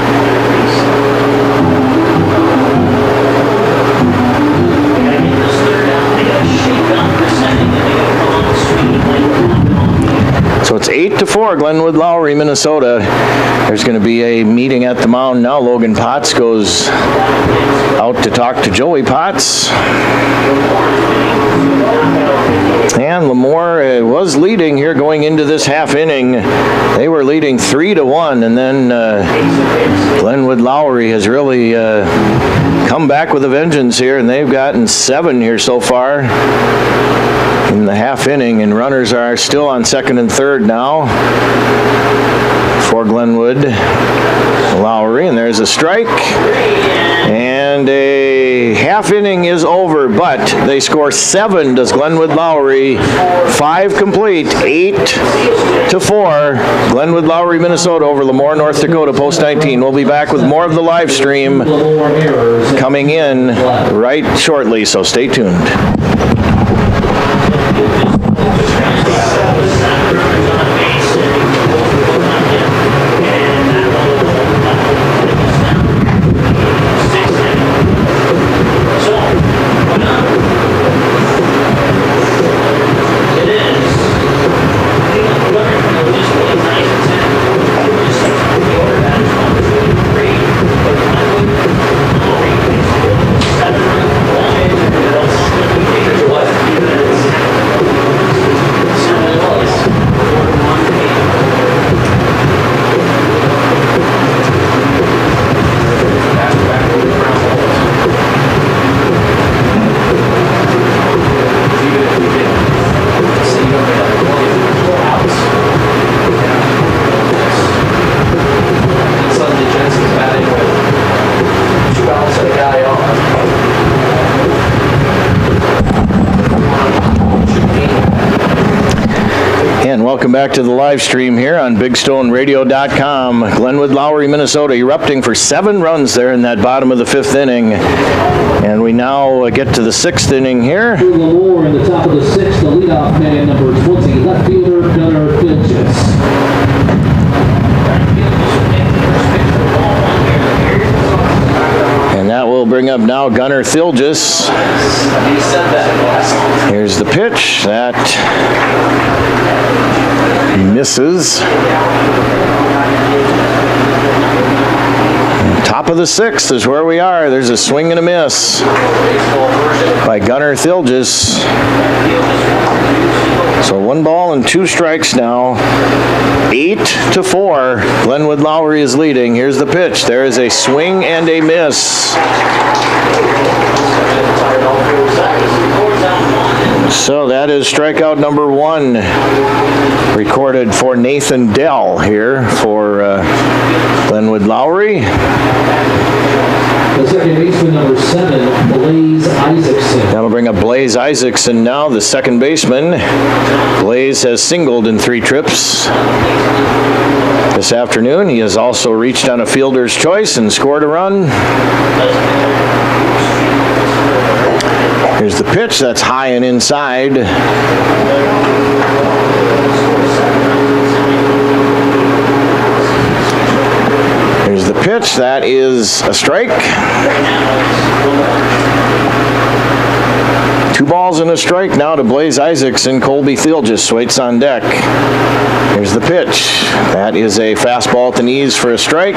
So it's 8-4, Glenwood Lowry, Minnesota. There's going to be a meeting at the mound now. Logan Potts goes out to talk to Joey Potts. And Lemoore was leading here going into this half inning. They were leading 3-1, and then Glenwood Lowry has really come back with a vengeance here, and they've gotten 7 here so far in the half inning, and runners are still on second and third now for Glenwood Lowry, and there's a strike, and a half inning is over, but they score 7, does Glenwood Lowry, 5 complete, 8-4, Glenwood Lowry, Minnesota over Lemoore, North Dakota, post 19. We'll be back with more of the live stream coming in right shortly, so stay tuned. Welcome back to the live stream here on BigStoneRadio.com. Glenwood Lowry, Minnesota, erupting for 7 runs there in that bottom of the 5th inning. And we now get to the 6th inning here. Lemoore in the top of the 6th, the leadoff man, number 20, left fielder Gunnar Filchis. And that will bring up now Gunnar Thilgis. Here's the pitch. That misses. Top of the 6th is where we are. There's a swing and a miss by Gunnar Thilgis. So 1 ball and 2 strikes now. 8-4. Glenwood Lowry is leading. Here's the pitch. There is a swing and a miss. So that is strikeout number 1 recorded for Nathan Dell here for Glenwood Lowry. The second baseman, number 7, Blaze Isaacson. That'll bring up Blaze Isaacson now, the second baseman. Blaze has singled in 3 trips this afternoon. He has also reached on a fielder's choice and scored a run. Here's the pitch. That's high and inside. Here's the pitch. That is a strike. 2 balls and a strike now to Blaze Isaacson. Colby Thilgis waits on deck. Here's the pitch. That is a fastball at the knees for a strike.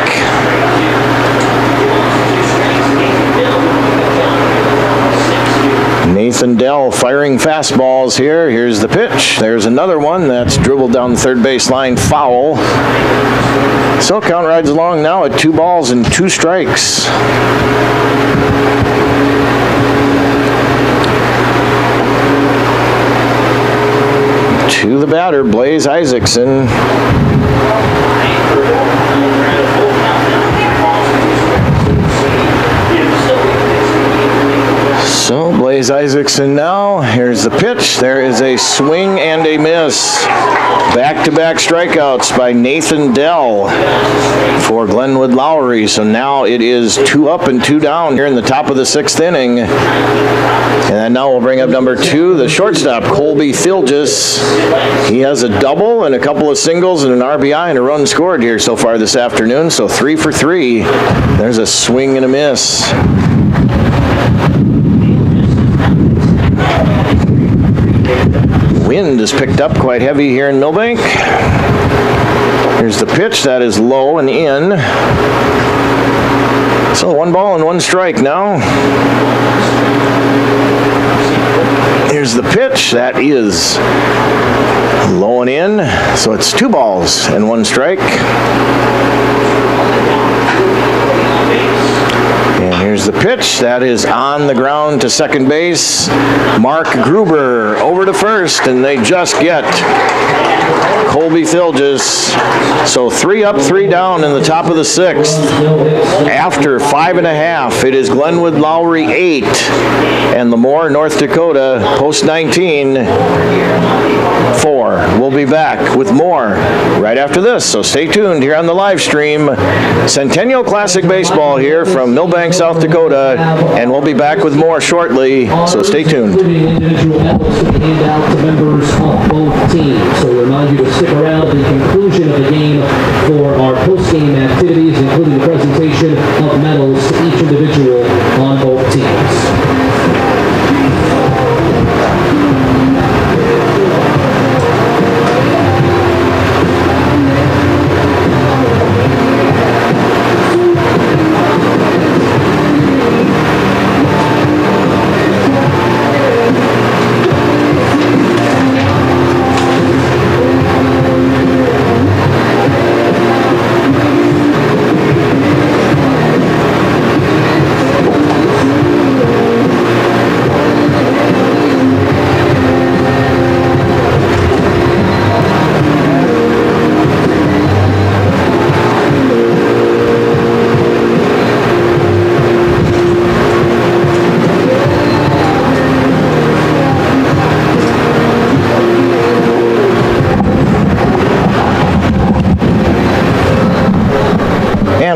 Nathan Dell firing fastballs here. Here's the pitch. There's another one that's dribbled down the third base line, foul. So count rides along now at 2 balls and 2 strikes. to the batter, Blaze Isaacson. So Blaze Isaacson now, here's the pitch. There is a swing and a miss. Back-to-back strikeouts by Nathan Dell for Glenwood Lowry. So now it is 2 up and 2 down here in the top of the 6th inning. And now we'll bring up number 2, the shortstop, Colby Thilgis. He has a double and a couple of singles and an RBI and a run scored here so far this afternoon. So 3 for 3. There's a swing and a miss. Wind is picked up quite heavy here in Milbank. Here's the pitch. That is low and in. So 1 ball and 1 strike now. Here's the pitch. That is low and in. So it's 2 balls and 1 strike. And here's the pitch. That is on the ground to second base. Mark Gruber over to first, and they just get Colby Thilgis. So 3 up, 3 down in the top of the 6th. After 5.5, it is Glenwood Lowry 8 and Lemoore, North Dakota, post 19, 4. We'll be back with more right after this. So stay tuned here on the live stream. Centennial Classic Baseball here from Milbank, South Dakota, and we'll be back with more shortly. So stay tuned. Individual medals to be handed out to members of both teams. So we remind you to stick around at the conclusion of the game for our post-game activities, including the presentation of medals to each individual on both teams.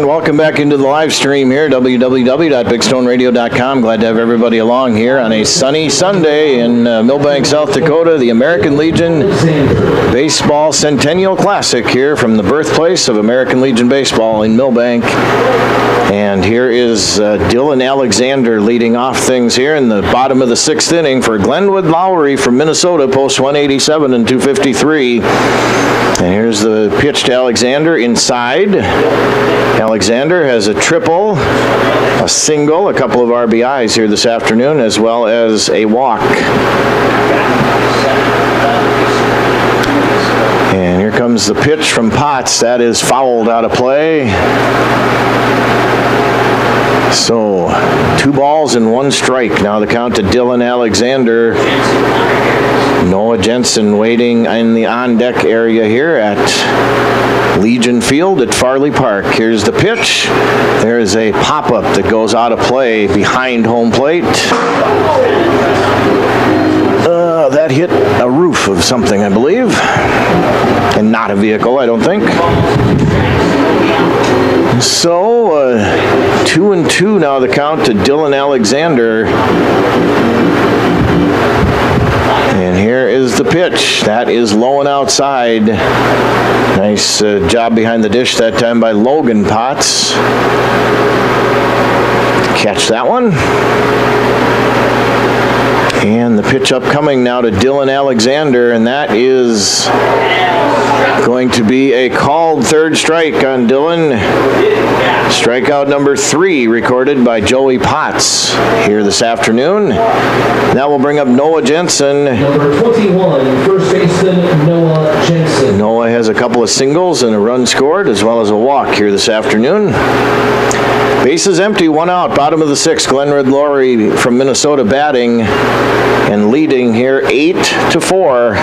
Welcome back into the live stream here, www.bigstoneradio.com. Glad to have everybody along here on a sunny Sunday in Milbank, South Dakota. The American Legion Baseball Centennial Classic here from the birthplace of American Legion Baseball in Milbank. And here is Dylan Alexander leading off things here in the bottom of the 6th inning for Glenwood Lowry from Minnesota, post 187 and 253. And here's the pitch to Alexander inside. Alexander has a triple, a single, a couple of RBIs here this afternoon, as well as a walk. And here comes the pitch from Potts. That is fouled out of play. So 2 balls and 1 strike. Now the count to Dylan Alexander. Noah Jensen waiting in the on-deck area here at Legion Field at Farley Park. Here's the pitch. There is a pop-up that goes out of play behind home plate. That hit a roof of something, I believe. And not a vehicle, I don't think. So, 2-2 now the count to Dylan Alexander. And here is the pitch. That is low and outside. Nice job behind the dish that time by Logan Potts. Catch that one. And the pitch upcoming now to Dylan Alexander, and that is going to be a called 3rd strike on Dylan. Strikeout number 3 recorded by Joey Potts here this afternoon. Now we'll bring up Noah Jensen. Number 21, first baseman Noah Jensen. Noah has a couple of singles and a run scored, as well as a walk here this afternoon. Bases empty, 1 out, bottom of the 6th. Glenwood Lowry from Minnesota batting and leading here 8-4.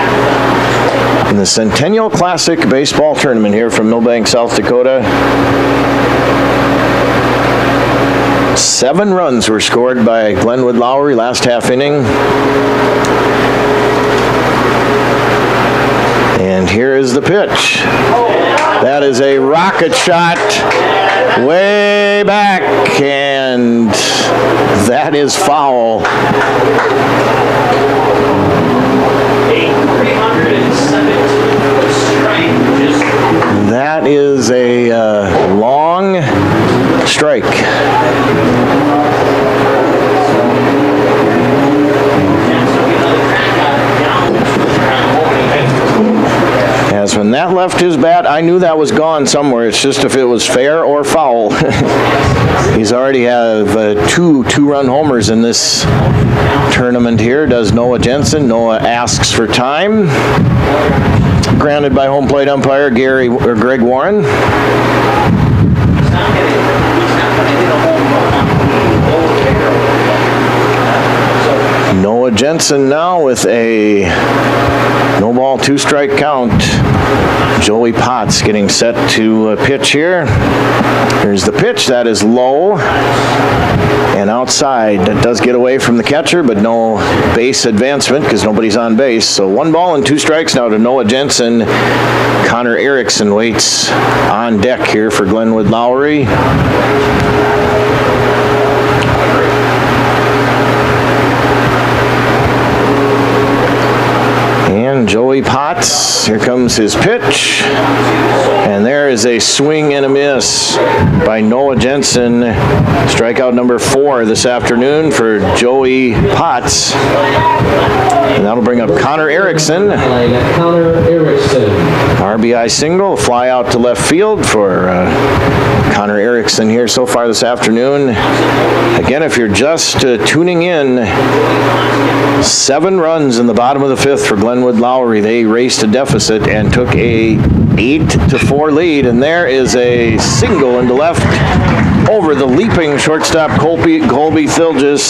in the Centennial Classic Baseball Tournament here from Milbank, South Dakota. 7 runs were scored by Glenwood Lowry last half inning. And here is the pitch. That is a rocket shot way back, and that is foul. That is a long strike. As when that left his bat, I knew that was gone somewhere. It's just if it was fair or foul. He's already have 2 two-run homers in this tournament here. Does Noah Jensen. Noah asks for time. Granted by home plate umpire Greg Warren. Noah Jensen now with a no ball, 2-strike count. Joey Potts getting set to pitch here. Here's the pitch. That is low and outside. That does get away from the catcher, but no base advancement because nobody's on base. So 1 ball and 2 strikes now to Noah Jensen. Connor Erickson waits on deck here for Glenwood Lowry. And Joey Potts, here comes his pitch, and there is a swing and a miss by Noah Jensen. Strikeout number 4 this afternoon for Joey Potts. And that'll bring up Connor Erickson. RBI single, fly out to left field for Connor Erickson here so far this afternoon. Again, if you're just tuning in, 7 runs in the bottom of the 5th for Glenwood Lowry. They raced a deficit and took a 8-4 lead, and there is a single into left over the leaping shortstop Colby Thilgis.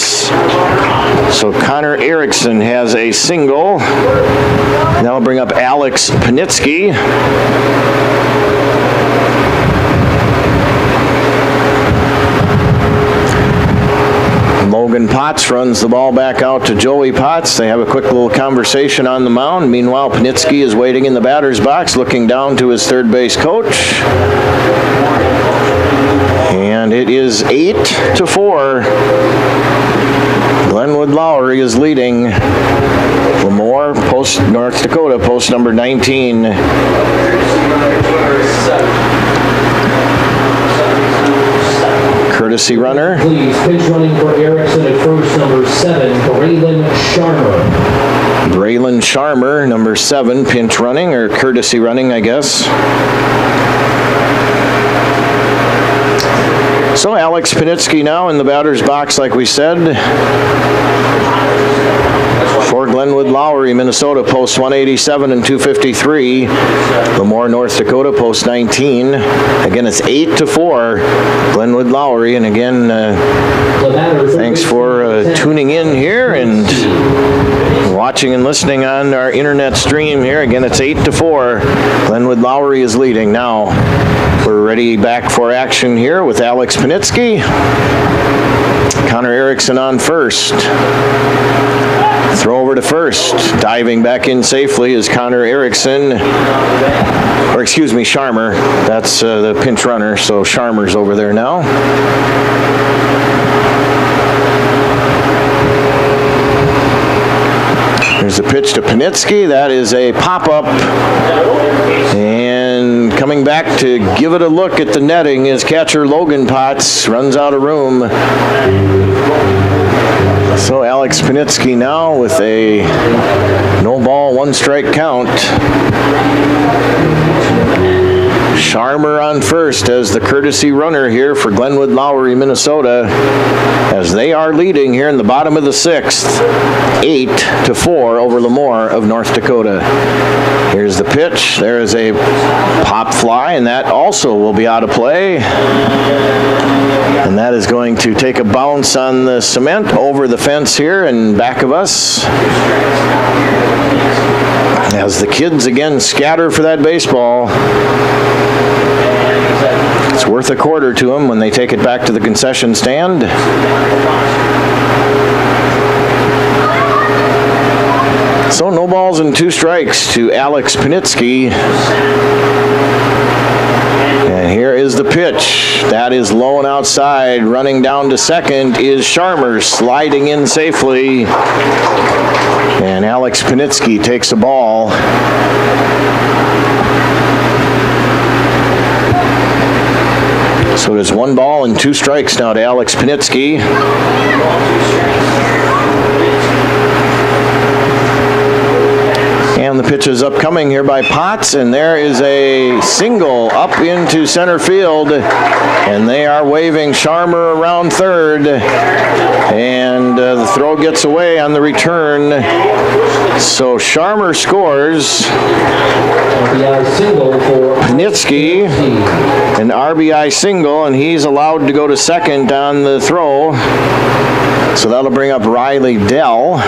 So Connor Erickson has a single. Now we'll bring up Alex Panitsky. Logan Potts runs the ball back out to Joey Potts. They have a quick little conversation on the mound. Meanwhile, Panitsky is waiting in the batter's box, looking down to his third base coach. And it is 8-4. Glenwood Lowry is leading. Lemoore, post North Dakota, post number 19. Courtesy runner. Please, pitch running for Erickson at first, number 7, Braylon Sharmer. Braylon Sharmer, number 7, pinch running, or courtesy running, I guess. So Alex Panitsky now in the batter's box, like we said. For Glenwood Lowry, Minnesota, post 187 and 253. Lemoore, North Dakota, post 19. Again, it's 8-4, Glenwood Lowry. And again, thanks for tuning in here and watching and listening on our internet stream here. Again, it's 8-4. Glenwood Lowry is leading. Now, we're ready back for action here with Alex Panitsky. Connor Erickson on first. Throw over to first. Diving back in safely is Connor Erickson. Or excuse me, Sharmer. That's the pinch runner, so Sharmer's over there now. There's a pitch to Panitsky. That is a pop-up. And coming back to give it a look at the netting is catcher Logan Potts. Runs out of room. So Alex Panitsky now with a no ball, 1-strike count. Sharmer on first as the courtesy runner here for Glenwood Lowry, Minnesota, as they are leading here in the bottom of the 6th, 8-4 over Lemoore of North Dakota. Here's the pitch. There is a pop fly, and that also will be out of play. And that is going to take a bounce on the cement over the fence here and back of us. As the kids again scatter for that baseball. It's worth a quarter to them when they take it back to the concession stand. So no balls and 2 strikes to Alex Panitsky. And here is the pitch. That is low and outside. Running down to second is Sharmer, sliding in safely. And Alex Panitsky takes a ball. So it is 1 ball and 2 strikes now to Alex Panitsky. And the pitch is upcoming here by Potts, and there is a single up into center field, and they are waving Sharmer around third, and the throw gets away on the return. So Sharmer scores. RBI single for Panitsky, an RBI single, and he's allowed to go to second on the throw. So that'll bring up Riley Dell.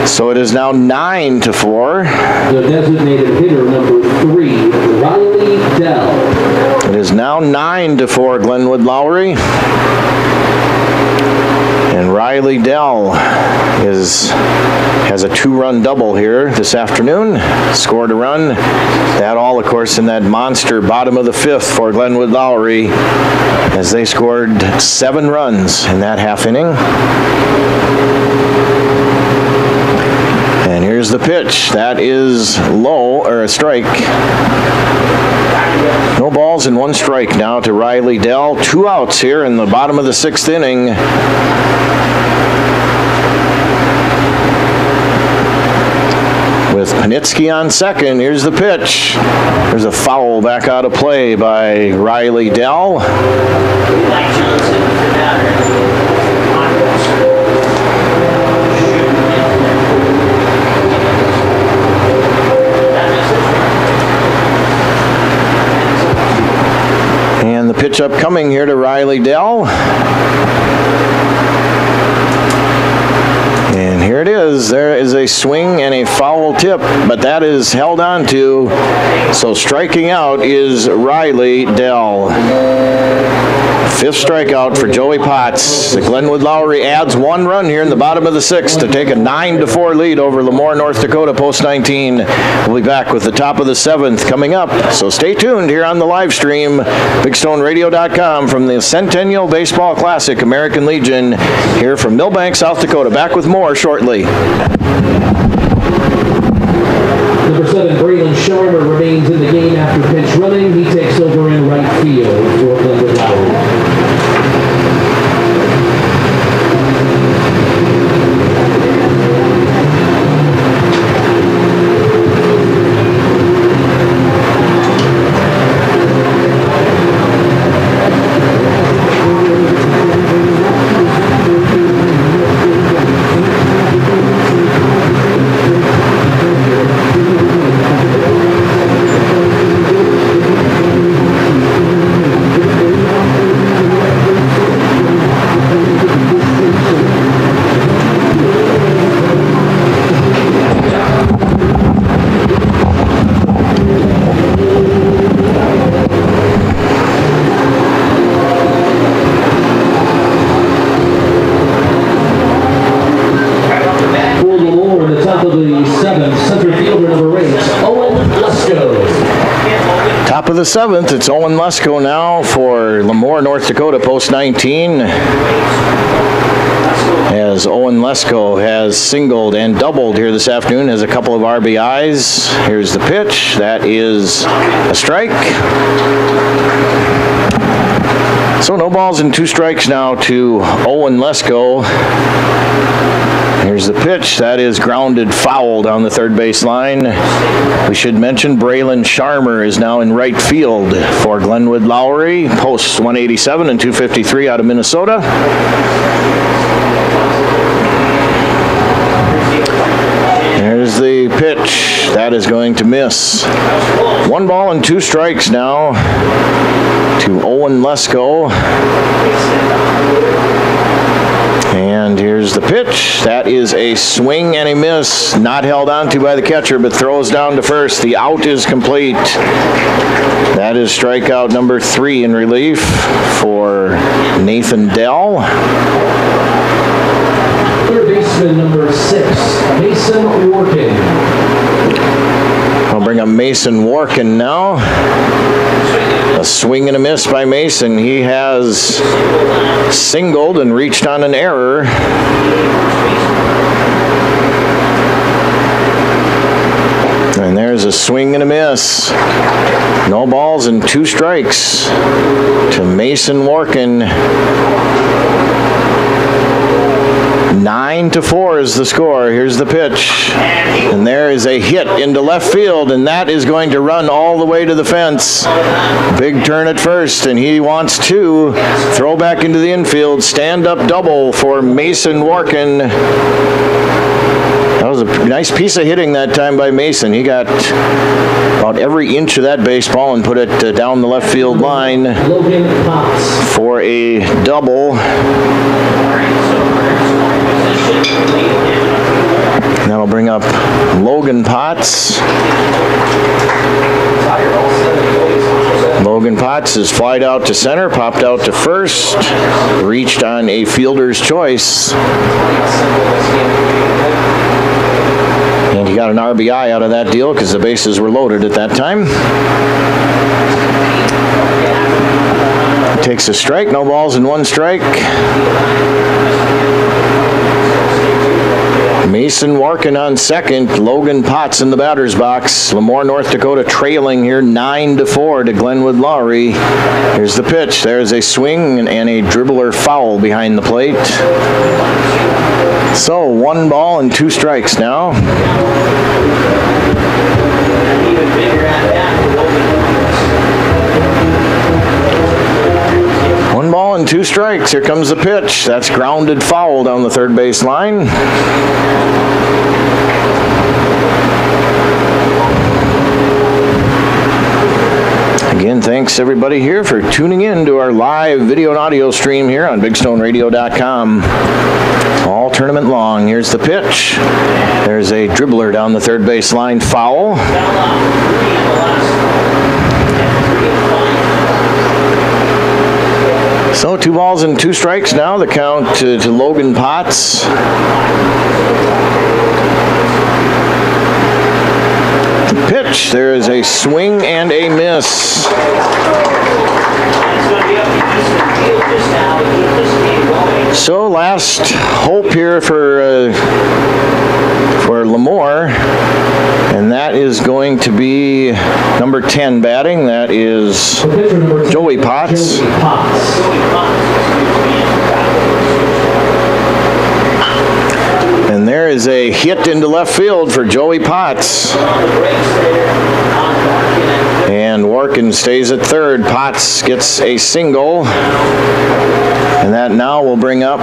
So it is now 9-4. The designated hitter, number 3, Farley Park. It is now 9-4 Glenwood Lowry. And Riley Dell has a 2-run double here this afternoon. Scored a run. That all, of course, in that monster bottom of the 5th for Glenwood Lowry, as they scored 7 runs in that half inning. And here's the pitch. That is low, or a strike. No balls and 1 strike now to Riley Dell. 2 outs here in the bottom of the 6th inning. With Panitsky on second, here's the pitch. There's a foul back out of play by Riley Dell. And the pitch upcoming here to Riley Dell. And here it is. There is a swing and a foul tip, but that is held on to. So striking out is Riley Dell. 5th strikeout for Joey Potts. The Glenwood Lowry adds 1 run here in the bottom of the 6th to take a 9-4 lead over Lemoore, North Dakota, post 19. We'll be back with the top of the 7th coming up. So stay tuned here on the live stream, BigStoneRadio.com, from the Centennial Baseball Classic, American Legion, here from Milbank, South Dakota. Back with more shortly. Number 7, Braylon Sharmer, remains in the game after pinch running. He takes over in right field for Glenwood Lowry. Top of the 7th, it's Owen Lesko now for Lemoore, North Dakota, post 19. As Owen Lesko has singled and doubled here this afternoon, has a couple of RBIs. Here's the pitch. That is a strike. So no balls and 2 strikes now to Owen Lesko. Here's the pitch. That is grounded foul down the third base line. We should mention Braylon Sharmer is now in right field for Glenwood Lowry. Posts 187 and 253 out of Minnesota. There's the pitch. That is going to miss. 1 ball and 2 strikes now to Owen Lesko. And here's the pitch. That is a swing and a miss. Not held onto by the catcher, but throws down to first. The out is complete. That is strikeout number 3 in relief for Nathan Dell. Third baseman number 6, Mason Workin. I'll bring up Mason Workin now. A swing and a miss by Mason. He has singled and reached on an error. And there's a swing and a miss. No balls and 2 strikes to Mason Workin. 9-4 is the score. Here's the pitch. And there is a hit into left field, and that is going to run all the way to the fence. Big turn at first, and he wants to throw back into the infield. Stand-up double for Mason Workin. That was a nice piece of hitting that time by Mason. He got about every inch of that baseball and put it down the left field line for a double. That'll bring up Logan Potts. Logan Potts is flied out to center, popped out to first, reached on a fielder's choice. And he got an RBI out of that deal because the bases were loaded at that time. Takes a strike, no balls and 1 strike. Mason Workin on second, Logan Potts in the batter's box. Lemoore, North Dakota trailing here 9-4 to Glenwood Lowry. Here's the pitch. There's a swing and a dribbler foul behind the plate. So 1 ball and 2 strikes now. 1 ball and 2 strikes. Here comes the pitch. That's grounded foul down the third base line. Again, thanks everybody here for tuning in to our live video and audio stream here on BigStoneRadio.com. All tournament long. Here's the pitch. There's a dribbler down the third base line. Foul. So 2 balls and 2 strikes now. The count to Logan Potts. The pitch. There is a swing and a miss. So last hope here for Lemoore, and that is going to be number 10 batting. That is Joey Potts. And there is a hit into left field for Joey Potts. And Workin stays at third. Potts gets a single. And that now will bring up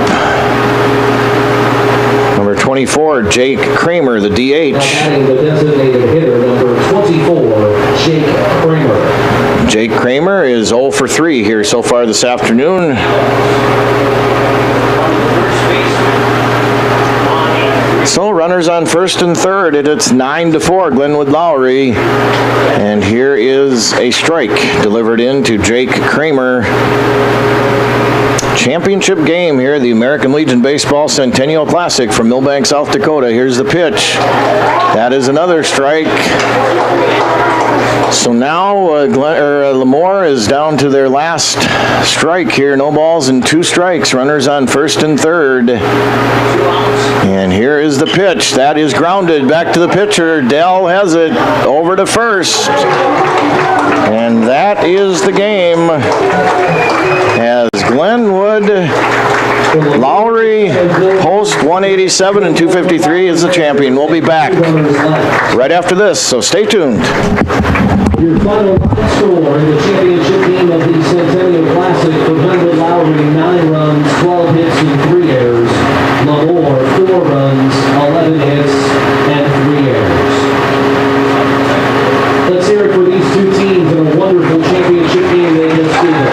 number 24, Jake Kramer, the DH. The designated hitter, number 24, Jake Kramer. Jake Kramer is 0 for 3 here so far this afternoon. So runners on first and third. It's 9-4, Glenwood Lowry. And here is a strike delivered in to Jake Kramer. Championship game here, the American Legion Baseball Centennial Classic from Milbank, South Dakota. Here's the pitch. That is another strike. So now Lemoore is down to their last strike here. No balls and 2 strikes. Runners on first and third. And here is the pitch. That is grounded back to the pitcher. Dell has it over to first. And that is the game. As Glenwood Lowry post 187 and 253 is the champion. We'll be back right after this, so stay tuned. Your final score in the championship game of the Centennial Classic for Glenwood Lowry, 9 runs, 12 hits, and 3 errors. Lemoore, 4 runs, 11 hits, and 3 errors. Let's hear it for these 2 teams in a wonderful championship game they just did.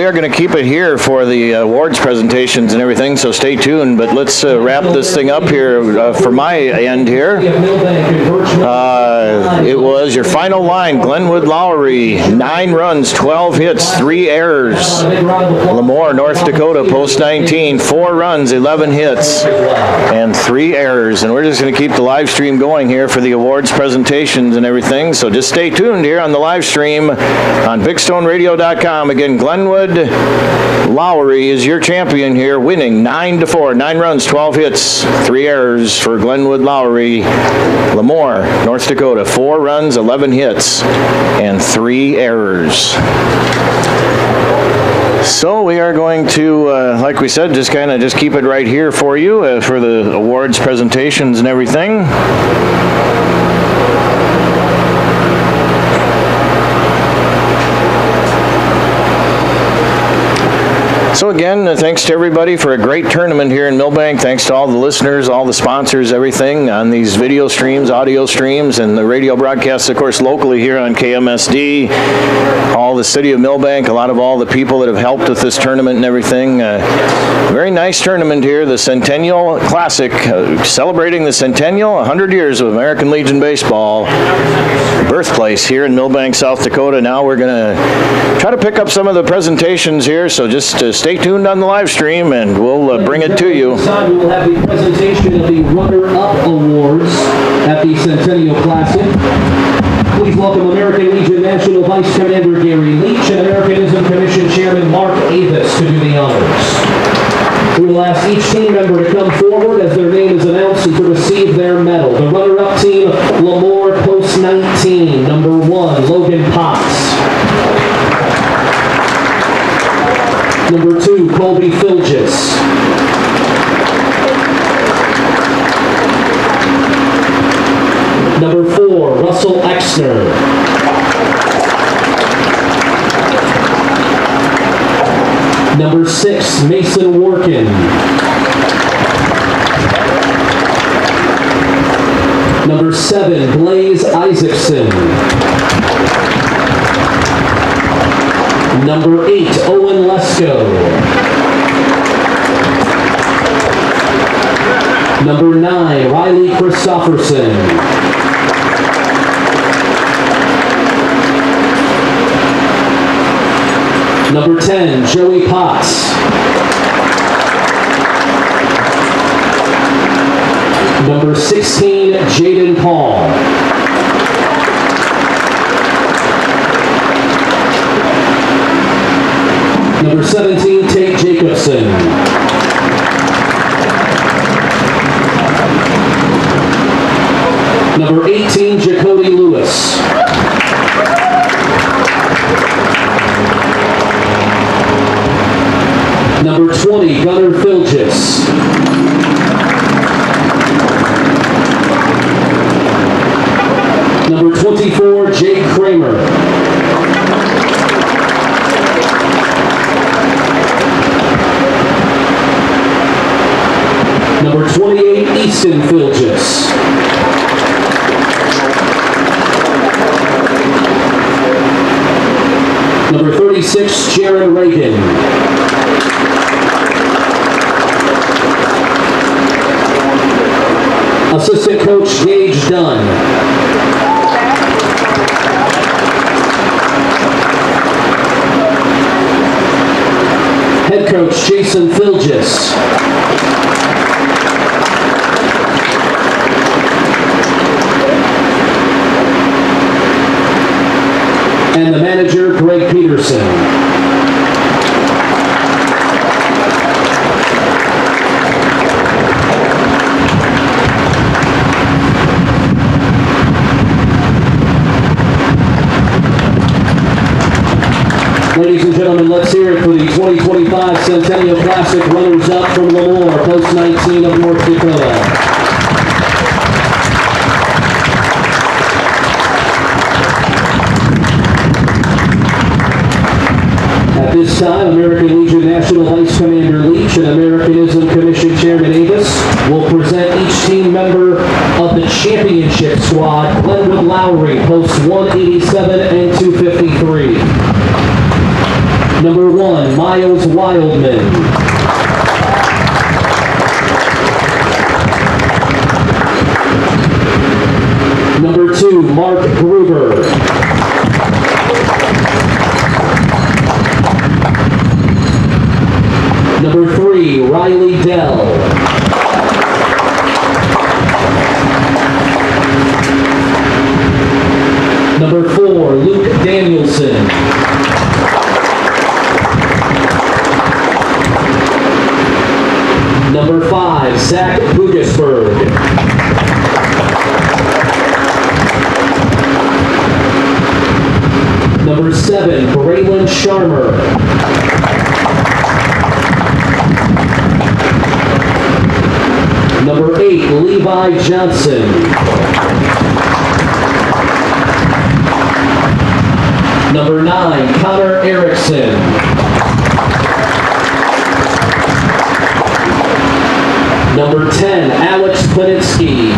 we are going to keep it here for the awards presentations and everything, so stay tuned. But let's wrap this thing up here for my end here. It was your final line, Glenwood Lowry, 9 runs, 12 hits, 3 errors. Lemoore, North Dakota, post 19, 4 runs, 11 hits, and 3 errors. And we're just going to keep the live stream going here for the awards presentations and everything. So just stay tuned here on the live stream on BigStoneRadio.com. Again, Glenwood Lowry is your champion here, winning 9-4, 9 runs, 12 hits, 3 errors for Glenwood Lowry. Lemoore, North Dakota, 4 runs, 11 hits, and 3 errors. So we are going to, like we said, just keep it right here for you for the awards presentations and everything. So again, thanks to everybody for a great tournament here in Milbank. Thanks to all the listeners, all the sponsors, everything on these video streams, audio streams, and the radio broadcasts, of course, locally here on KMSD. All the city of Milbank, a lot of all the people that have helped with this tournament and everything. Very nice tournament here, the Centennial Classic, celebrating the Centennial, 100 years of American Legion Baseball. Birthplace here in Milbank, South Dakota. Now we're going to try to pick up some of the presentations here, so just stay tuned on the live stream and we'll bring it to you. We will have the presentation of the runner-up awards at the Centennial Classic. Please welcome American Legion National Vice Commander Gary Leach and Americanism Commission Chairman Mark Avis to do the honors. We will ask each team member to come forward as their name is announced and to receive their medal. The runner-up team, Lemoore, post 19, number 1, Logan Potts. Number 2, Colby Filgis. Number 4, Russell Exner. Number 6, Mason Workin. Number 7, Blaze Isaacson. Number 8, Owen Lesko. Number 9, Riley Christofferson. Number 10, Joey Potts. Number 16, Jaden Paul. Number 17, Tate Jacobson. Number 18, Jacoby Lewis. Number 20, Gunnar Filgis. Number 24, Jake Kramer. Number 28, Easton Filgis. Number 36, Jaron Reagan. Assistant Coach Gage Dunn. Head Coach Jason Filgis. And the manager, Greg Peterson. Ladies and gentlemen, let's hear it for the 2025 Centennial Classic runners-up from Lemoore, post 19 of North Dakota. At this time, American Legion National Vice Commander Leach and Americanism Commission Chairman Avis will present each team member of the championship squad, Glenwood Lowry, posts 187 and 253. Number 1, Miles Wildman. Number 2, Mark Gruber. Number 3, Riley Dell. Number 4, Luke Danielson. Number 5, Zach Bugisberg. Number 7, Braylon Sharmer. Number 8, Levi Johnson. Number 9, Connor Erickson. Number 10, Alex Planitsky.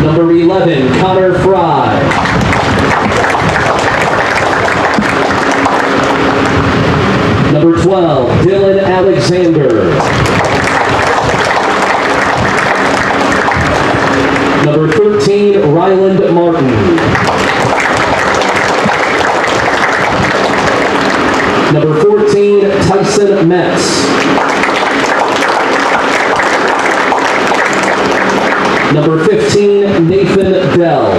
Number 11, Connor Fry. Number 12, Dylan Alexander. Number 13, Ryland Martin. Number 14, Tyson Metz. Number 15, Nathan Dell.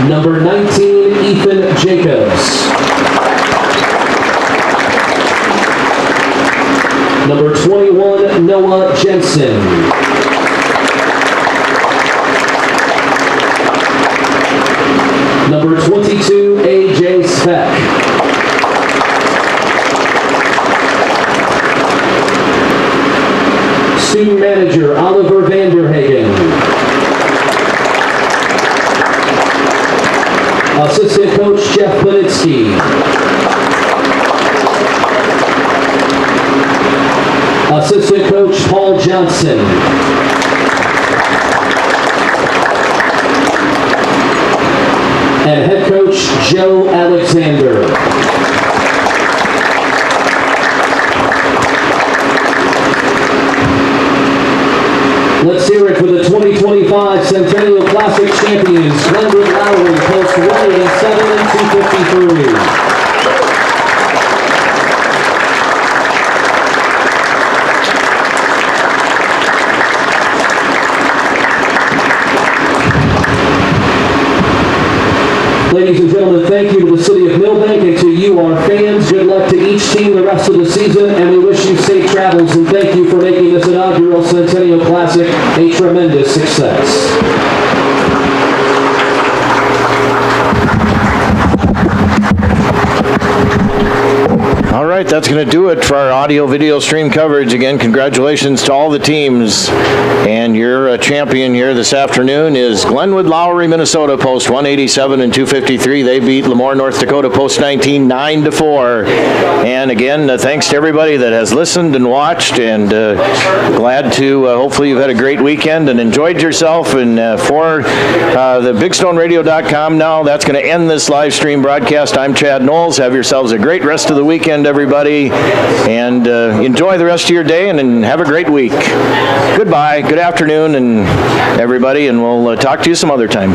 Number 19, Ethan Jacobs. Number 21, Noah Jensen. Number 22, AJ Speck. Student Manager, Oliver Vanderhagen. Assistant Coach, Jeff Planitsky. Assistant Coach, Paul Johnson. And Head Coach, Joe Alexander. Let's hear it for the 2025 Centennial Classic champions, Glenwood Lowry, post 187 and 253. Ladies and gentlemen, thank you to the City of Milbank and to you, our fans. Good luck to each team the rest of the season, and we wish you safe travels, and thank you for making this inaugural Centennial Classic a tremendous success. All right, that's going to do it for our audio-video stream coverage. Again, congratulations to all the teams. And your champion here this afternoon is Glenwood Lowry, Minnesota, post 187 and 253. They beat Lemoore, North Dakota, post 19, 9-4. And again, thanks to everybody that has listened and watched. And glad to, hopefully you've had a great weekend and enjoyed yourself. And for the BigStoneRadio.com now, that's going to end this live stream broadcast. I'm Chad Knowles. Have yourselves a great rest of the weekend, everybody, and enjoy the rest of your day and have a great week. Goodbye, good afternoon, and everybody, and we'll talk to you some other time.